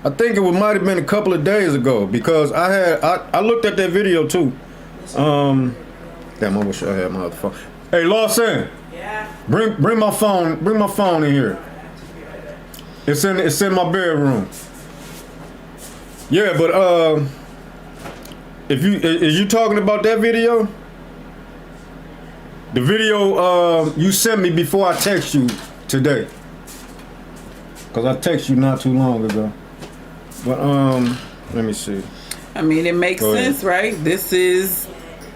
I think it might have been a couple of days ago because I looked at that video too. Damn, I wish I had my other phone. Hey, Lawson. Yeah. Bring my phone. Bring my phone in here. It's in my bedroom. Yeah, but is you talking about that video? The video you sent me before I text you today. Cause I text you not too long ago. But let me see. I mean, it makes sense, right? This is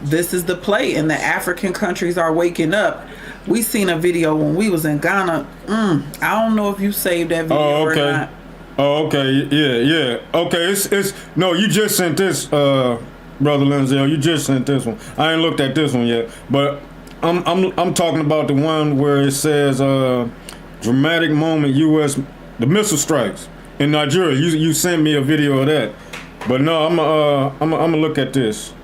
the play, and the African countries are waking up. We seen a video when we was in Ghana. I don't know if you saved that video or not. Oh, okay. Yeah. Okay, it's no, you just sent this, Brother Linzel. You just sent this one. I ain't looked at this one yet, but I'm talking about the one where it says dramatic moment U.S. the missile strikes in Nigeria. You sent me a video of that, but no, I'm gonna look at this.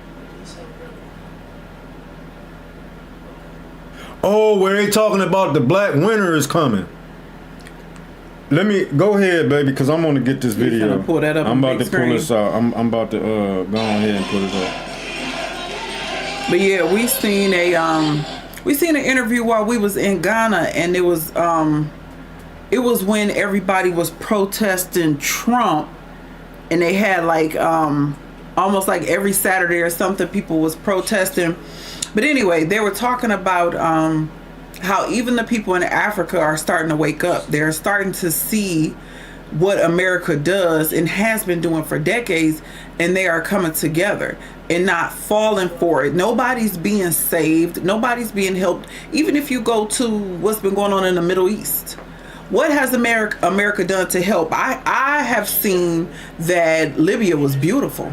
Oh, where they talking about the black winter is coming. Let me go ahead, baby, because I'm gonna get this video. Gonna pull that up. I'm about to pull this out. I'm about to go ahead and put it up. But yeah, we seen an interview while we was in Ghana, and it was when everybody was protesting Trump, and they had like almost like every Saturday or something, people was protesting. But anyway, they were talking about how even the people in Africa are starting to wake up. They're starting to see what America does and has been doing for decades, and they are coming together and not falling for it. Nobody's being saved. Nobody's being helped. Even if you go to what's been going on in the Middle East, what has America done to help? I have seen that Libya was beautiful.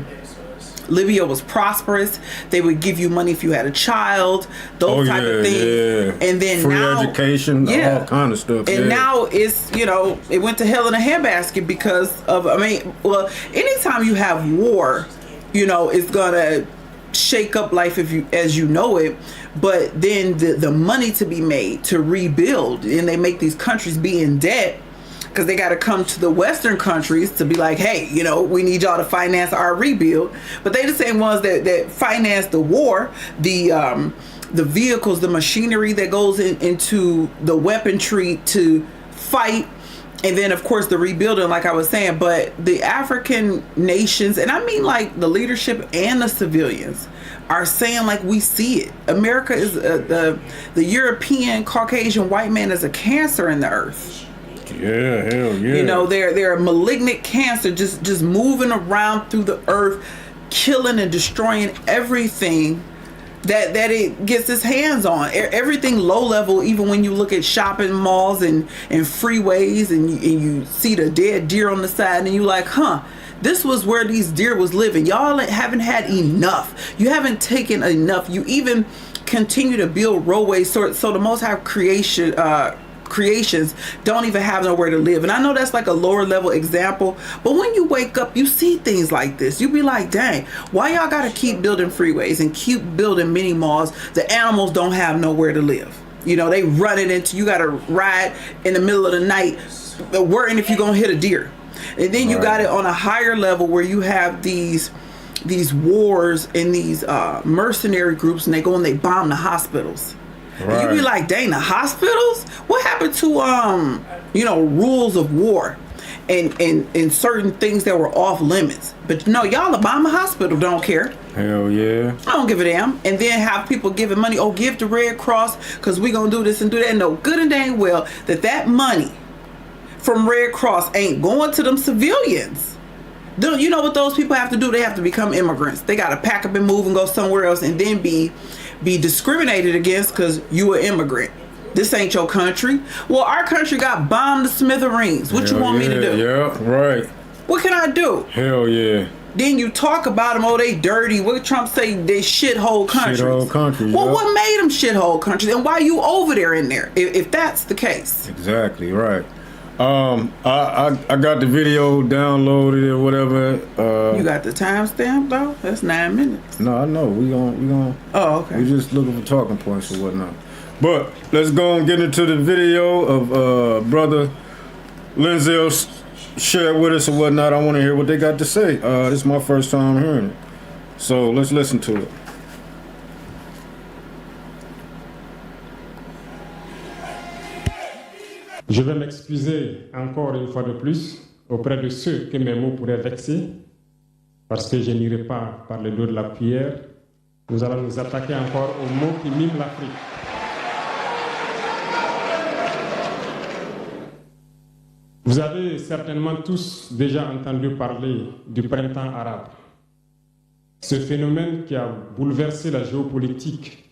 Libya was prosperous. They would give you money if you had a child, those type of things. Yeah. And then free now, education, all kind of stuff. And now it's, it went to hell in a handbasket because of, anytime you have war, it's gonna shake up life as you know it. But then the money to be made to rebuild, and they make these countries be in debt because they got to come to the Western countries to be like, hey, we need y'all to finance our rebuild. But they the same ones that finance the war, the vehicles, the machinery that goes into the weaponry to fight. And then, of course, the rebuilding, like I was saying. But the African nations, and I mean like the leadership and the civilians, are saying like we see it. America is the European Caucasian white man is a cancer in the earth. Yeah, hell yeah. They're a malignant cancer just moving around through the earth, killing and destroying everything that it gets its hands on. Everything low level, even when you look at shopping malls and freeways and you see the dead deer on the side and you like, this was where these deer was living. Y'all haven't had enough. You haven't taken enough. You even continue to build roadways so the Most High creations don't even have nowhere to live. And I know that's like a lower level example, but when you wake up, you see things like this. You be like, dang, why y'all gotta keep building freeways and keep building mini malls? The animals don't have nowhere to live. You know, they run it into, you gotta ride in the middle of the night worrying if you're gonna hit a deer. And then you got it on a higher level where you have these wars and these mercenary groups, and they go and they bomb the hospitals. And you be like, dang, the hospitals? What happened to rules of war and certain things that were off limits? But no, y'all bomb a hospital, don't care. Hell yeah. I don't give a damn. And then have people giving money, give to Red Cross because we gonna do this and do that. And no, good and dang well that money from Red Cross ain't going to them civilians. You know what those people have to do? They have to become immigrants. They got to pack up and move and go somewhere else and then be discriminated against because you an immigrant. This ain't your country. Well, our country got bombed to smithereens. What you want me to do? Yeah, right. What can I do? Hell yeah. Then you talk about them, they dirty. What Trump say, they shithole countries. Shithole countries, well, what made them shithole countries? And why you over there in there, if that's the case? Exactly, right. I got the video downloaded or whatever. You got the timestamp though? That's 9 minutes. No, I know. We gon' Oh, okay. We just looking for talking points or whatnot. But let's go and get into the video of brother Lenzel shared with us or whatnot. I want to hear what they got to say. This is my first time hearing it, so let's listen to it. Je vais m'excuser encore une fois de plus auprès de ceux que mes mots pourraient vexer, parce que je n'irai pas par le dos de la cuillère. Nous allons nous attaquer encore aux mots qui miment l'Afrique. Vous avez certainement tous déjà entendu parler du printemps arabe. Ce phénomène qui a bouleversé la géopolitique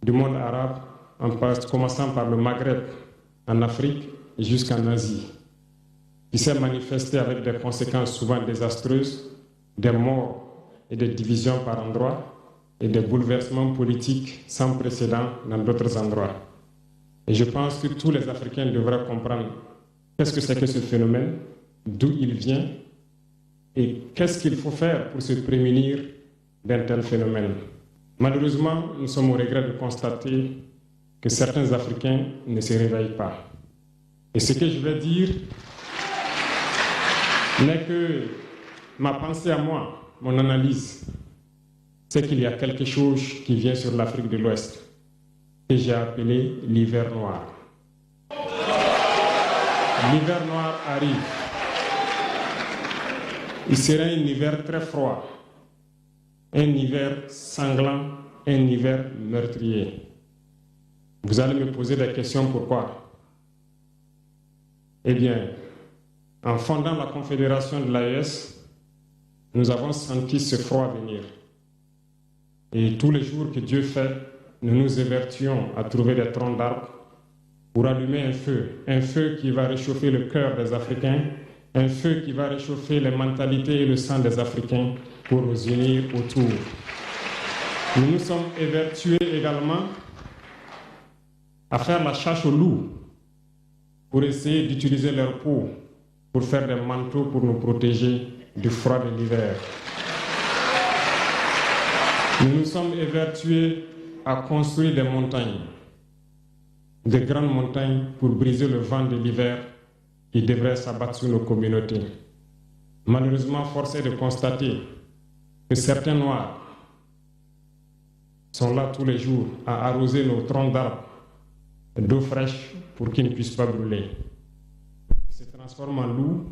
du monde arabe, en commençant par le Maghreb, en Afrique jusqu'en Asie, qui s'est manifesté avec des conséquences souvent désastreuses, des morts et des divisions par endroits, et des bouleversements politiques sans précédent dans d'autres endroits. Et je pense que tous les Africains devraient comprendre qu'est-ce que c'est que ce phénomène, d'où il vient, et qu'est-ce qu'il faut faire pour se prémunir d'un tel phénomène. Malheureusement, nous sommes au regret de constater que certains Africains ne se réveillent pas. Et ce que je vais dire n'est que ma pensée à moi, mon analyse, c'est qu'il y a quelque chose qui vient sur l'Afrique de l'Ouest, que j'ai appelé l'hiver noir. L'hiver noir arrive. Il sera un hiver très froid, un hiver sanglant, un hiver meurtrier. Vous allez me poser des questions, pourquoi? Eh bien, en fondant la Confédération de l'AES, nous avons senti ce froid venir. Et tous les jours que Dieu fait, nous nous évertuons à trouver des troncs d'arbres pour allumer un feu qui va réchauffer le cœur des Africains, un feu qui va réchauffer les mentalités et le sang des Africains pour nous unir autour. Nous nous sommes évertués également à faire la chasse aux loups pour essayer d'utiliser leur peau pour faire des manteaux pour nous protéger du froid de l'hiver. Nous nous sommes évertués à construire des montagnes, de grandes montagnes pour briser le vent de l'hiver qui devrait s'abattre sur nos communautés. Malheureusement, force est de constater que certains Noirs sont là tous les jours à arroser nos troncs d'arbres d'eau fraîche pour qu'ils ne puissent pas brûler. Ils se transforment en loups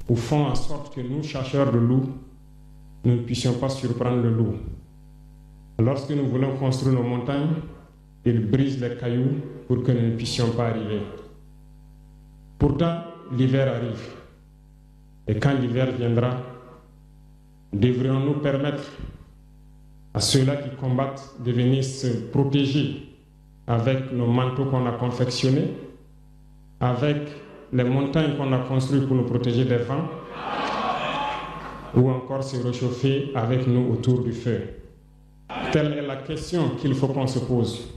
ou font en sorte que nous, chasseurs de loups, nous ne puissions pas surprendre le loup. Lorsque nous voulons construire nos montagnes, ils brisent les cailloux pour que nous ne puissions pas arriver. Pourtant, l'hiver arrive. Et quand l'hiver viendra, devrions-nous permettre à ceux-là qui combattent de venir se protéger avec nos manteaux qu'on a confectionnés, avec les montagnes qu'on a construites pour nous protéger des vents, ou encore se réchauffer avec nous autour du feu. Telle est la question qu'il faut qu'on se pose.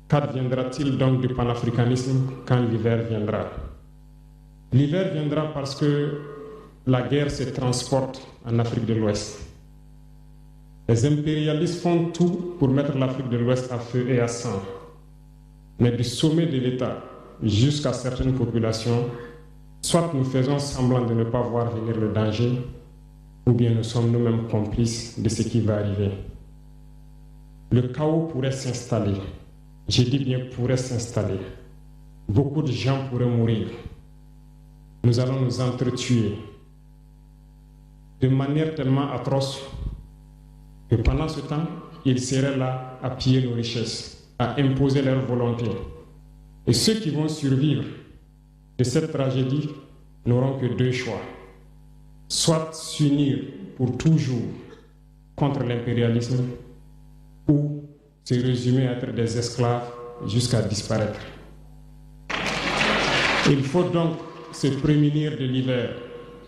Qu'adviendra-t-il donc du panafricanisme quand l'hiver viendra? L'hiver viendra parce que la guerre se transporte en Afrique de l'Ouest. Les impérialistes font tout pour mettre l'Afrique de l'Ouest à feu et à sang. Mais du sommet de l'État jusqu'à certaines populations, soit nous faisons semblant de ne pas voir venir le danger, ou bien nous sommes nous-mêmes complices de ce qui va arriver. Le chaos pourrait s'installer. Je dis bien pourrait s'installer. Beaucoup de gens pourraient mourir. Nous allons nous entretuer de manière tellement atroce que pendant ce temps, ils seraient là à piller nos richesses, à imposer leur volonté. Et ceux qui vont survivre de cette tragédie n'auront que deux choix. Soit s'unir pour toujours contre l'impérialisme ou se résumer à être des esclaves jusqu'à disparaître. Il faut donc se prémunir de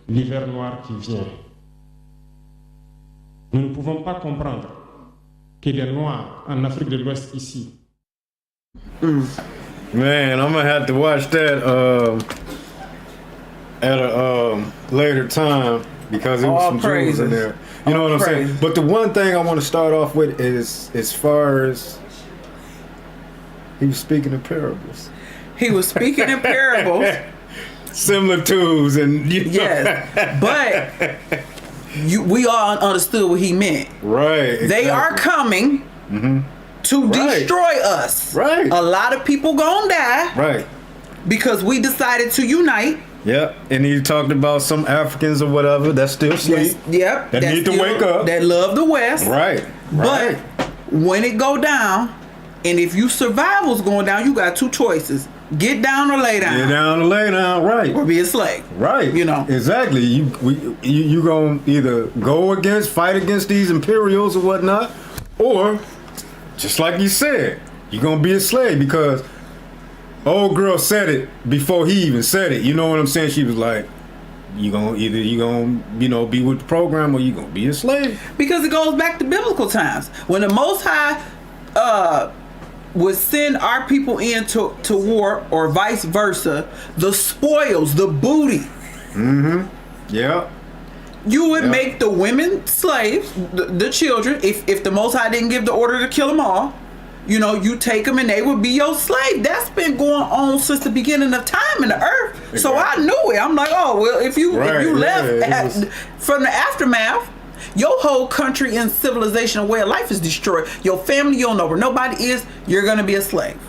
l'hiver noir qui vient. Nous ne pouvons pas comprendre qu'il y ait noirs en Afrique de l'Ouest ici. Man, I'm gonna have to watch that at a later time because there was some jewels in there. You know what I'm saying? But the one thing I want to start off with is as far as he was speaking in parables. He was speaking in parables. Similitudes and yes, but we all understood what he meant. Right. Exactly. They are coming to destroy us. Right. A lot of people gonna die. Right. Because we decided to unite. Yep. And he talked about some Africans or whatever that still sleep. Yep. That need to wake up. That love the West. Right. But when it go down, and if you survive what's going down, you got two choices. Get down or lay down. Get down or lay down, right. Or be a slave. Right. You know. Exactly. You gonna either fight against these Imperials or whatnot, or just like you said, you're gonna be a slave because old girl said it before he even said it. You know what I'm saying? She was like, you gonna be with the program or you gonna be a slave. Because it goes back to biblical times. When the Most High would send our people into war or vice versa, the spoils, the booty. Yeah. You would make the women slaves, the children, if the Most High didn't give the order to kill them all. You know, you take them and they would be your slave. That's been going on since the beginning of time in the earth. Exactly. So I knew it. I'm like, oh, well, if you left from the aftermath, your whole country and civilization and way of life is destroyed. Your family, you don't know where nobody is, you're going to be a slave.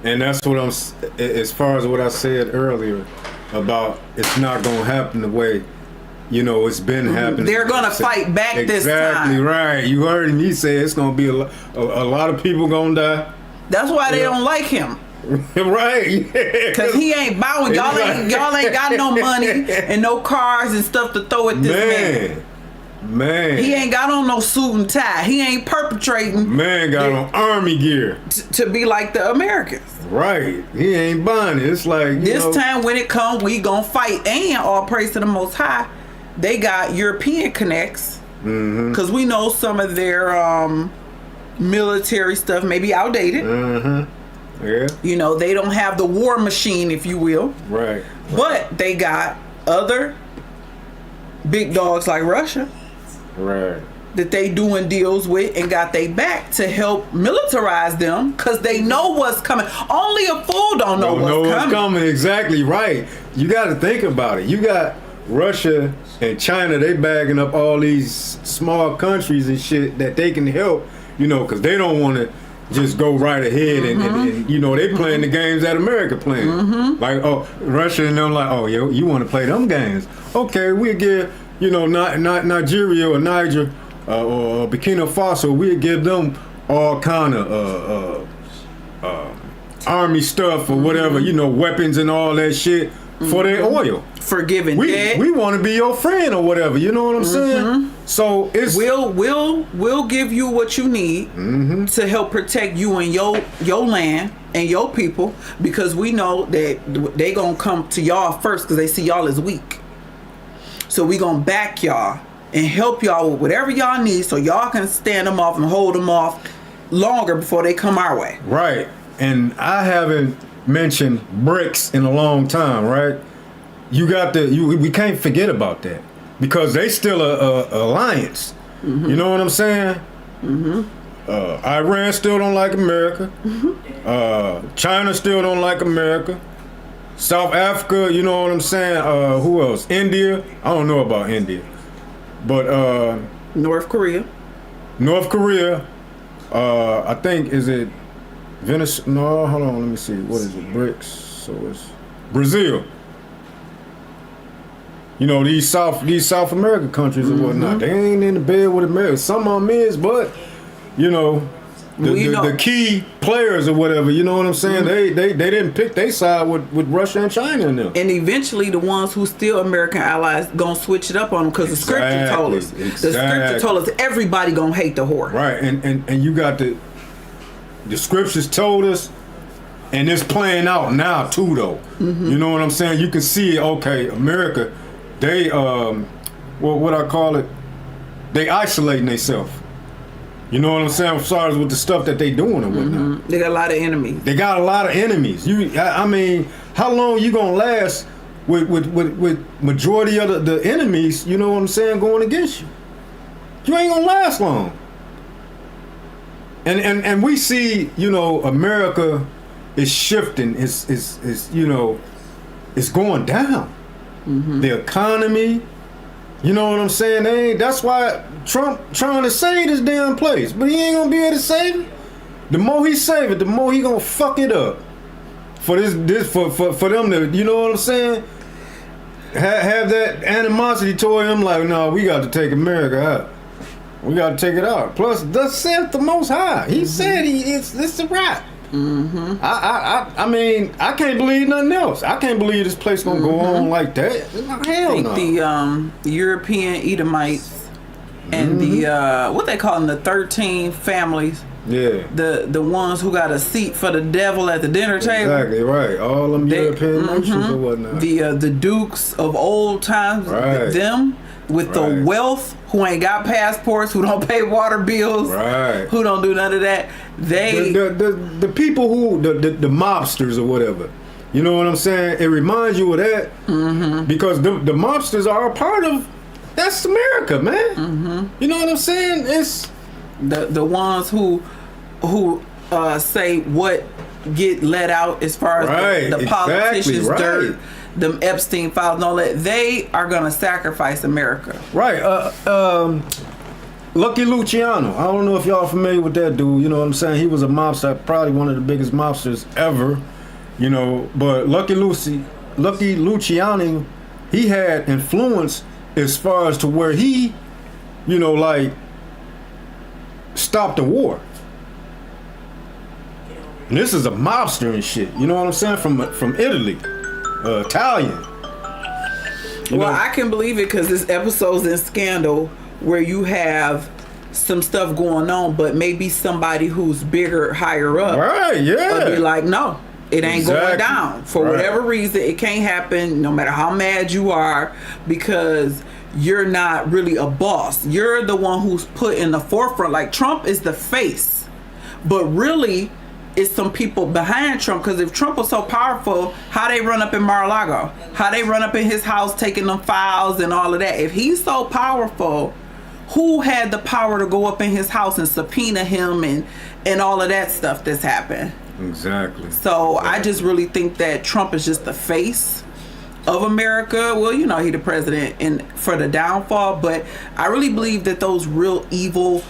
And that's what as far as what I said earlier about it's not going to happen the way, it's been happening. They're going to fight back this time. Exactly right. You heard me say it's going to be a lot of people going to die. That's why they don't like him. Right. Because he ain't bowing. Y'all ain't got no money and no cars and stuff to throw at this man. He ain't got on no suit and tie. He ain't perpetrating. Man got on army gear. To be like the Americans. Right. He ain't buying it. It's like, this time when it comes, we gonna fight. And all praise to the Most High, they got European connects. Because we know some of their military stuff may be outdated. Yeah. They don't have the war machine, if you will. Right. But they got other big dogs like Russia. Right. That they doing deals with and got they back to help militarize them because they know what's coming. Only a fool don't know what's coming. Exactly right. You got to think about it. You got Russia and China. They bagging up all these small countries and shit that they can help. Because they don't want to just go right ahead and they playing the games that America playing. Like, Russia and them like, you want to play them games? Okay, we'll give not Nigeria or Niger or Burkina Faso. We'll give them all kind of army stuff or whatever, weapons and all that shit for their oil. Forgiving debt. We want to be your friend or whatever. You know what I'm saying? So it's we'll give you what you need to help protect you and your land and your people, because we know that they gonna come to y'all first because they see y'all as weak. So we gonna back y'all and help y'all with whatever y'all need so y'all can stand them off and hold them off longer before they come our way. Right. and I haven't mentioned BRICS in a long time, right? You got we can't forget about that because they still a alliance. Mm-hmm. You know what I'm saying? Mm-hmm. Iran still don't like America. Mm-hmm. China still don't like America. South Africa, you know what I'm saying? Who else? India. I don't know about India, but North Korea. I think is it Venezuela? No, hold on. Let me see. What is it? BRICS. So it's Brazil. You know, these South American countries and whatnot, they ain't in the bed with America. Some of them is, but you know, the key players or whatever, you know what I'm saying? Mm-hmm. They didn't pick their side with Russia and China in them. And eventually, the ones who still American allies gonna switch it up on them because the scripture told us. The scripture told us everybody gonna hate the whore. Right, and you got the scriptures told us. And it's playing out now too, though. Mm-hmm. You know what I'm saying? You can see, okay, America, they what I call it, they isolating themselves. You know what I'm saying? As far as with the stuff that they doing and whatnot. Mm-hmm. They got a lot of enemies. I mean, how long you gonna last with majority of the enemies? You know what I'm saying? Going against you, you ain't gonna last long. And we see, you know, America is shifting. It's you know, it's going down. Mm-hmm. The economy, you know what I'm saying? That's why Trump trying to save this damn place, but he ain't gonna be able to save it. The more he save it, the more he gonna fuck it up. For for them to, you know what I'm saying? Have that animosity toward him, like, no, we got to take America out. We got to take it out. Plus, thus saith the Most High. He said it's a wrap. Mm-hmm. I mean, I can't believe nothing else. I can't believe this place gonna go on like that. Hell no. The European Edomites and the what they call them, the 13 families. Yeah. The ones who got a seat for the devil at the dinner table. Exactly right. All them European nations or whatnot. The dukes of old times. Right. Them with the wealth, who ain't got passports, who don't pay water bills, who don't do none of that. They the people who the mobsters or whatever. You know what I'm saying? It reminds you of that because the mobsters are a part of that's America, man. Mm-hmm. You know what I'm saying? It's the ones who say what get let out as far as the politicians' dirt. Them Epstein files and all that, they are gonna sacrifice America. Right. Lucky Luciano. I don't know if y'all familiar with that dude. You know what I'm saying? He was a mobster, probably one of the biggest mobsters ever. You know, but Lucky Luciano, he had influence as far as to where he, you know, like stopped the war. And this is a mobster and shit. You know what I'm saying? From Italy. Italian. I can believe it because this episode's in Scandal where you have some stuff going on, but maybe somebody who's bigger, higher up, will be like, no, it ain't going down. For whatever reason, it can't happen no matter how mad you are because you're not really a boss. You're the one who's put in the forefront. Like Trump is the face, but really it's some people behind Trump, because if Trump was so powerful, how they run up in Mar-a-Lago? How they run up in his house taking them files and all of that? If he's so powerful, who had the power to go up in his house and subpoena him and all of that stuff that's happened? Exactly. So I just really think that Trump is just the face of America. Well, you know, he the president for the downfall, but I really believe that those real evil,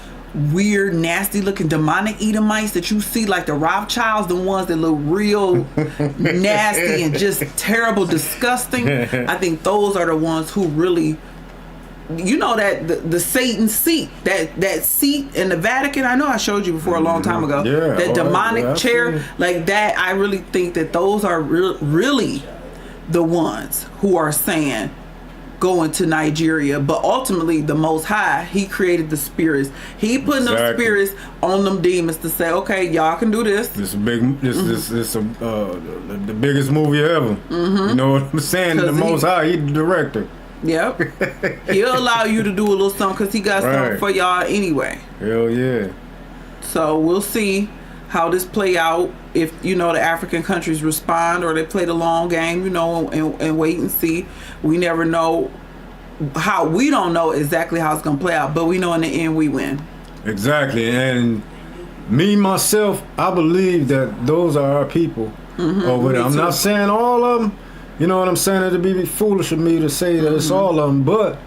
weird, nasty looking demonic Edomites that you see, like the Rothschilds, the ones that look real nasty and just terrible, disgusting, I think those are the ones who really, you know, that the Satan seat, that seat in the Vatican, I know I showed you before a long time ago, that demonic chair, like that, I really think that those are really the ones who are saying going to Nigeria. But ultimately the Most High, he created the spirits. He putting them spirits on them demons to say, okay, y'all can do this. This is the biggest movie ever. You know what I'm saying? The Most High, he the director. Yep. He'll allow you to do a little something because he got something for y'all anyway. Hell yeah. So we'll see how this play out. if the African countries respond or they play the long game, and wait and see. We never know we don't know exactly how it's gonna play out, but we know in the end we win. Exactly. And me myself, I believe that those are our people over there. I'm not saying all of them. You know what I'm saying? It'd be foolish of me to say that it's all of them, but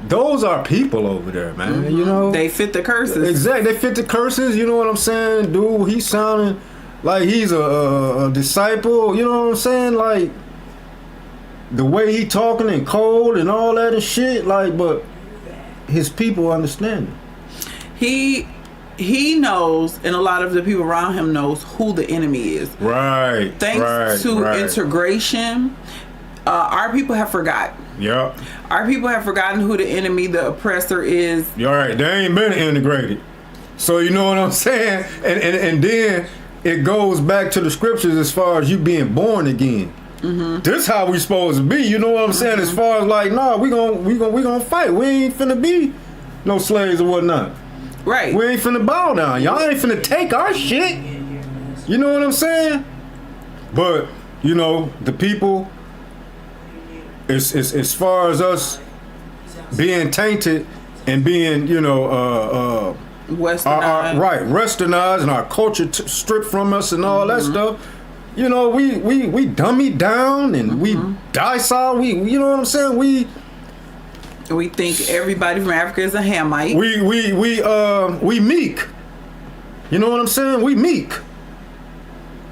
those are people over there, man. They fit the curses. Exactly. They fit the curses. You know what I'm saying? Dude, he's sounding like he's a disciple. You know what I'm saying? Like the way he talking and cold and all that and shit. Like, but his people understand him. He knows, and a lot of the people around him knows who the enemy is. Right. Thanks to integration, our people have forgotten. Yep. Our people have forgotten who the enemy, the oppressor is. You're right. They ain't been integrated. So you know what I'm saying? And then it goes back to the scriptures as far as you being born again. This how we supposed to be. You know what I'm saying? As far as like, nah, we gonna fight. We ain't finna be no slaves or whatnot. Right. We ain't finna bow down. Y'all ain't finna take our shit. You know what I'm saying? But the people, as far as us being tainted and being westernized, westernized, and our culture stripped from us and all that stuff. We dummied down and we docile. We you know what I'm saying? We think everybody from Africa is a Hamite. We meek. You know what I'm saying? We meek.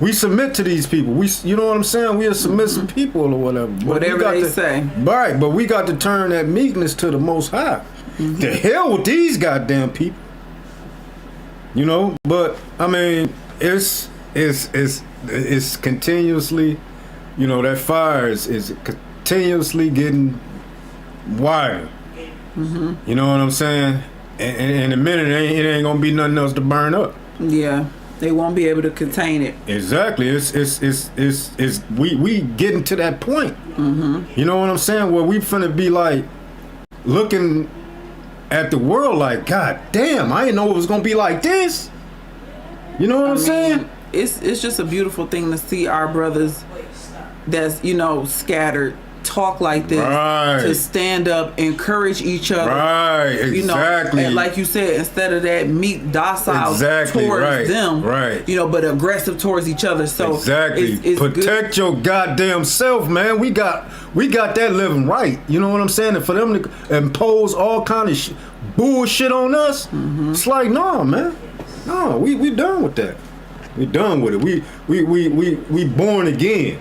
We submit to these people. You know what I'm saying? We are submissive people or whatever. Whatever they say. Right, but we got to turn that meekness to the Most High. The hell with these goddamn people. But I mean, it's continuously, that fire is continuously getting wider. You know what I'm saying? And in a minute, it ain't gonna be nothing else to burn up. Yeah, they won't be able to contain it. Exactly. We getting to that point. You know what I'm saying? Where we finna be like looking at the world like, God damn, I didn't know it was gonna be like this. You know what I'm saying? It's just a beautiful thing to see our brothers that's scattered talk like this, to stand up, encourage each other. Right, exactly. And like you said, instead of that meek, docile towards them, but aggressive towards each other. So exactly, it's protect your goddamn self, man. We got that living right. You know what I'm saying? And for them to impose all kind of bullshit on us, it's like, no, man, no, we done with that. We done with it. We born again.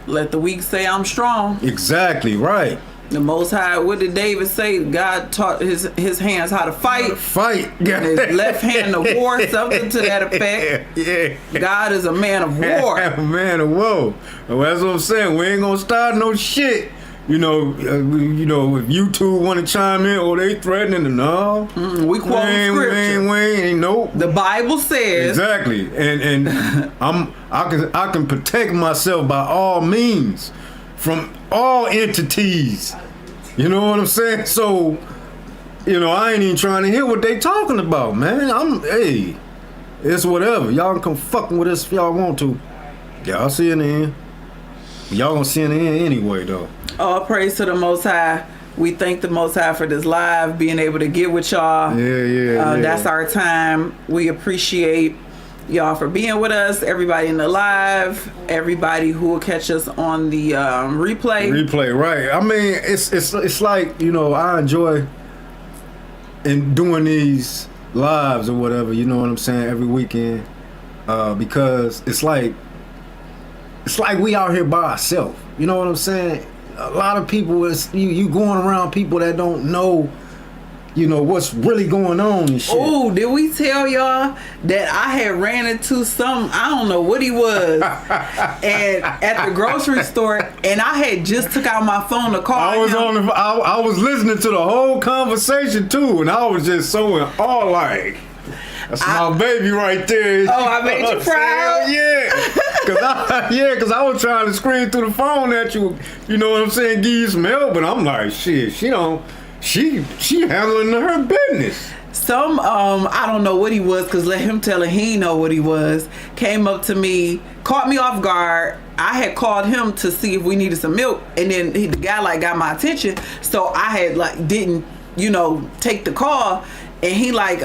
Let the weak say I'm strong. Exactly, right. The Most High, what did David say? God taught his hands how to fight. And his left hand to war, something to that effect. Yeah. God is a man of war. A man of war. Well, that's what I'm saying. We ain't gonna start no shit. If YouTube want to chime in, they threatening to no. We quote scripture. We ain't nope. The Bible says exactly, and I can protect myself by all means from all entities. You know what I'm saying? So, I ain't even trying to hear what they talking about, man. It's whatever. Y'all can come fucking with us if y'all want to. Y'all see in the end. Y'all gonna see in the end anyway, though. All praise to the Most High. We thank the Most High for this live, being able to get with y'all. Yeah. That's our time. We appreciate y'all for being with us. Everybody in the live, everybody who will catch us on the replay. Replay, right? I mean, it's like I enjoy in doing these lives or whatever. You know what I'm saying? Every weekend, because it's like we out here by ourselves. You know what I'm saying? A lot of people you going around people that don't know, what's really going on and shit. Oh, did we tell y'all that I had ran into I don't know what he was, and at the grocery store, and I had just took out my phone to call him. I was listening to the whole conversation too, and I was just so in awe, like, that's my baby right there. Oh, I made you proud. Yeah. Cause I was trying to scream through the phone at you, you know what I'm saying, give you some help, but I'm like, shit, she handling her business. Some I don't know what he was, because let him tell it, he didn't know what he was, came up to me, caught me off guard. I had called him to see if we needed some milk, and then the guy like got my attention, so I had like didn't take the call, and he like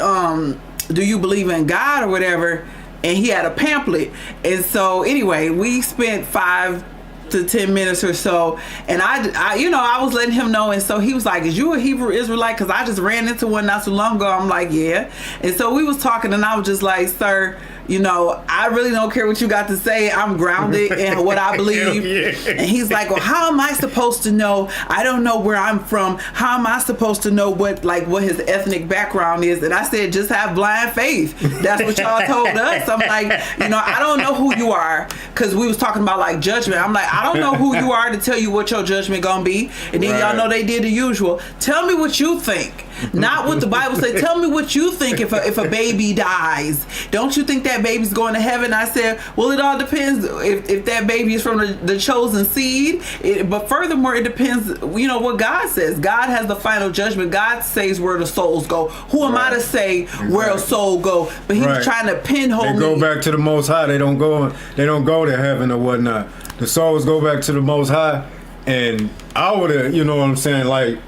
do you believe in God or whatever, and he had a pamphlet. And so anyway, we spent 5 to 10 minutes or so, and I was letting him know. And so he was like, is you a Hebrew Israelite? Because I just ran into one not too long ago. I'm like, yeah. And so we was talking, and I was just like, sir, I really don't care what you got to say. I'm grounded in what I believe. Yeah. And he's like, well, how am I supposed to know? I don't know where I'm from. How am I supposed to know what his ethnic background is? And I said, just have blind faith. That's what y'all told us. I'm like, I don't know who you are, because we was talking about like judgment. I'm like, I don't know who you are to tell you what your judgment gonna be. And then y'all know they did the usual. Tell me what you think. Not what the Bible says. Tell me what you think if a baby dies. Don't you think that baby's going to heaven? I said, well, it all depends if that baby is from the chosen seed. But furthermore, it depends, what God says. God has the final judgment. God says where the souls go. Who am I to say where a soul go? But he was trying to pinhole me. They go back to the Most High. They don't go to heaven or whatnot. The souls go back to the Most High. And I would have, what I'm saying, like,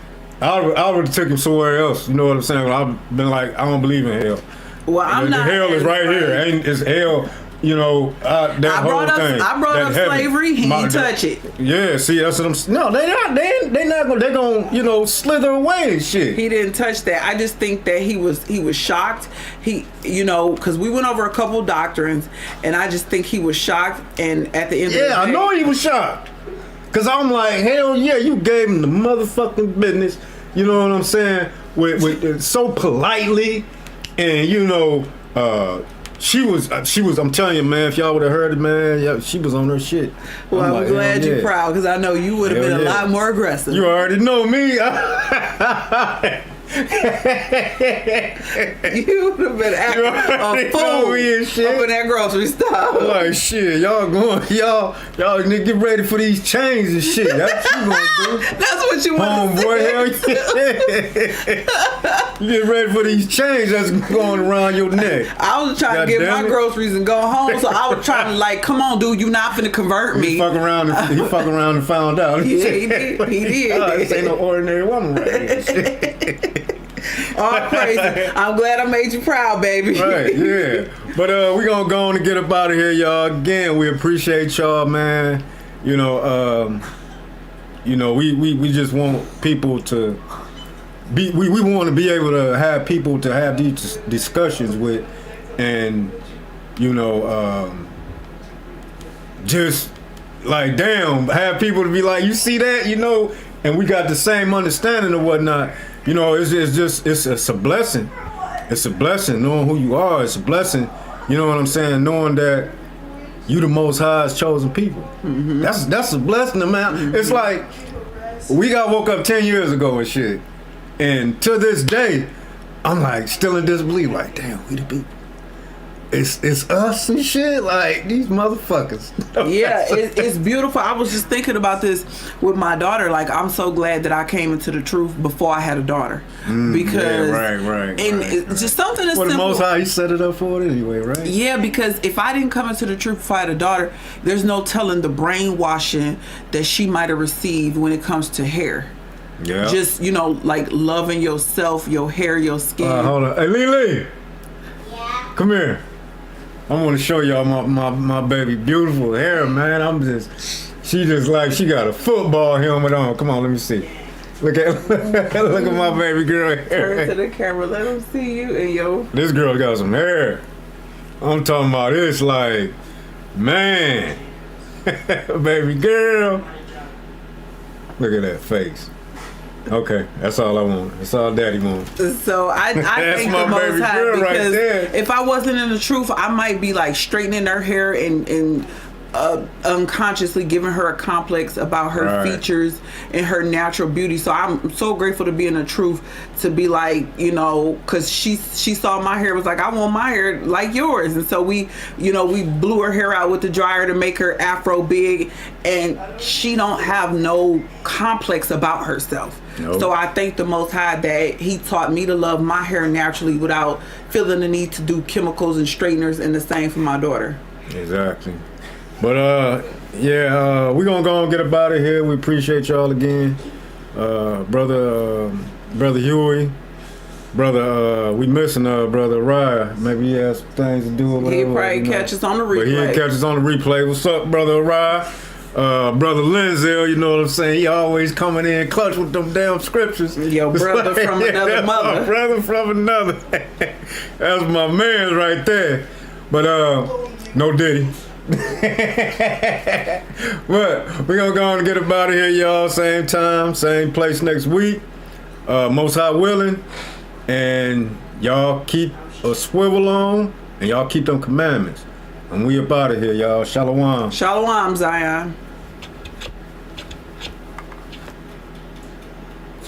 I would have took him somewhere else. You know what I'm saying? I've been like, I don't believe in hell. Well, I'm not. Hell is right here. It's hell. That whole thing. I brought up slavery. He didn't touch it. Yeah, see, that's what I'm saying. No, they're not gonna. They're gonna, slither away and shit. He didn't touch that. I just think that he was shocked. He, because we went over a couple doctrines, and I just think he was shocked. And at the end of the day, I know he was shocked. Cause I'm like, hell yeah, you gave him the motherfucking business. You know what I'm saying? With so politely, and she was. I'm telling you, man. If y'all would have heard it, man, yeah, she was on her shit. Well, I'm glad you're proud, because I know you would have been a lot more aggressive. You already know me. You would have been acting a fool up in that grocery store. Like shit, y'all get ready for these chains and shit. That's what you gonna do. That's what you want to say. Hell yeah. You get ready for these chains that's going around your neck. I was trying to get my groceries and go home, so I was trying to like, come on, dude, you not finna convert me. He fucking around and found out. Yeah, he did. This ain't no ordinary woman right here. All praise. I'm glad I made you proud, baby. Right, yeah. But we're gonna go on and get up out of here, y'all. Again, we appreciate y'all, man. We just want people to be. We want to be able to have people to have these discussions with, and just like have people to be like, you see that, and we got the same understanding or whatnot. It's a blessing. It's a blessing knowing who you are. It's a blessing, you know what I'm saying, knowing that you the Most High's chosen people. Mm-hmm. That's a blessing, man. Mm-hmm. It's like we got woke up 10 years ago and shit, and to this day, I'm like still in disbelief. Like, damn, we the people. It's us and shit, like these motherfuckers. Yeah, it's beautiful. I was just thinking about this with my daughter. Like, I'm so glad that I came into the truth before I had a daughter, because it's just something that's simple. The Most High, He set it up for it anyway, right? Yeah, because if I didn't come into the truth before I had a daughter, there's no telling the brainwashing that she might have received when it comes to hair. Yeah, just like loving yourself, your hair, your skin. Hold on, hey Lily, come here. I want to show y'all my baby beautiful hair, man. She got a football helmet on. Come on, let me see. Look at my baby girl hair. Turn to the camera, let them see you and yo. This girl got some hair. I'm talking about this, like, man, baby girl. Look at that face. Okay, that's all I want. That's all Daddy wants. So I thank the Most High, because if I wasn't in the truth, I might be like straightening her hair and unconsciously giving her a complex about her features and her natural beauty. So I'm so grateful to be in the truth, to be like, you know, because she saw my hair, was like, I want my hair like yours. And so we blew her hair out with the dryer to make her afro big, and she don't have no complex about herself. Nope. So I thank the Most High that he taught me to love my hair naturally without feeling the need to do chemicals and straighteners, and the same for my daughter. Exactly. But we're gonna go and get up out of here. We appreciate y'all again. Brother Huey. Brother, we missing Brother Araya. Maybe he has some things to do with it. He'll probably catch us on the replay. But he'll catch us on the replay. What's up, Brother Araya? Brother Linzel, you know what I'm saying? He always coming in clutch with them damn scriptures. Your brother from another mother. Brother from another. That's my man right there. But no Diddy. But we're gonna go on and get up out of here, y'all. Same time, same place next week. Most High willing. And y'all keep a swivel on, and y'all keep them commandments. And we up out of here, y'all. Shalom. Shalom, Zion.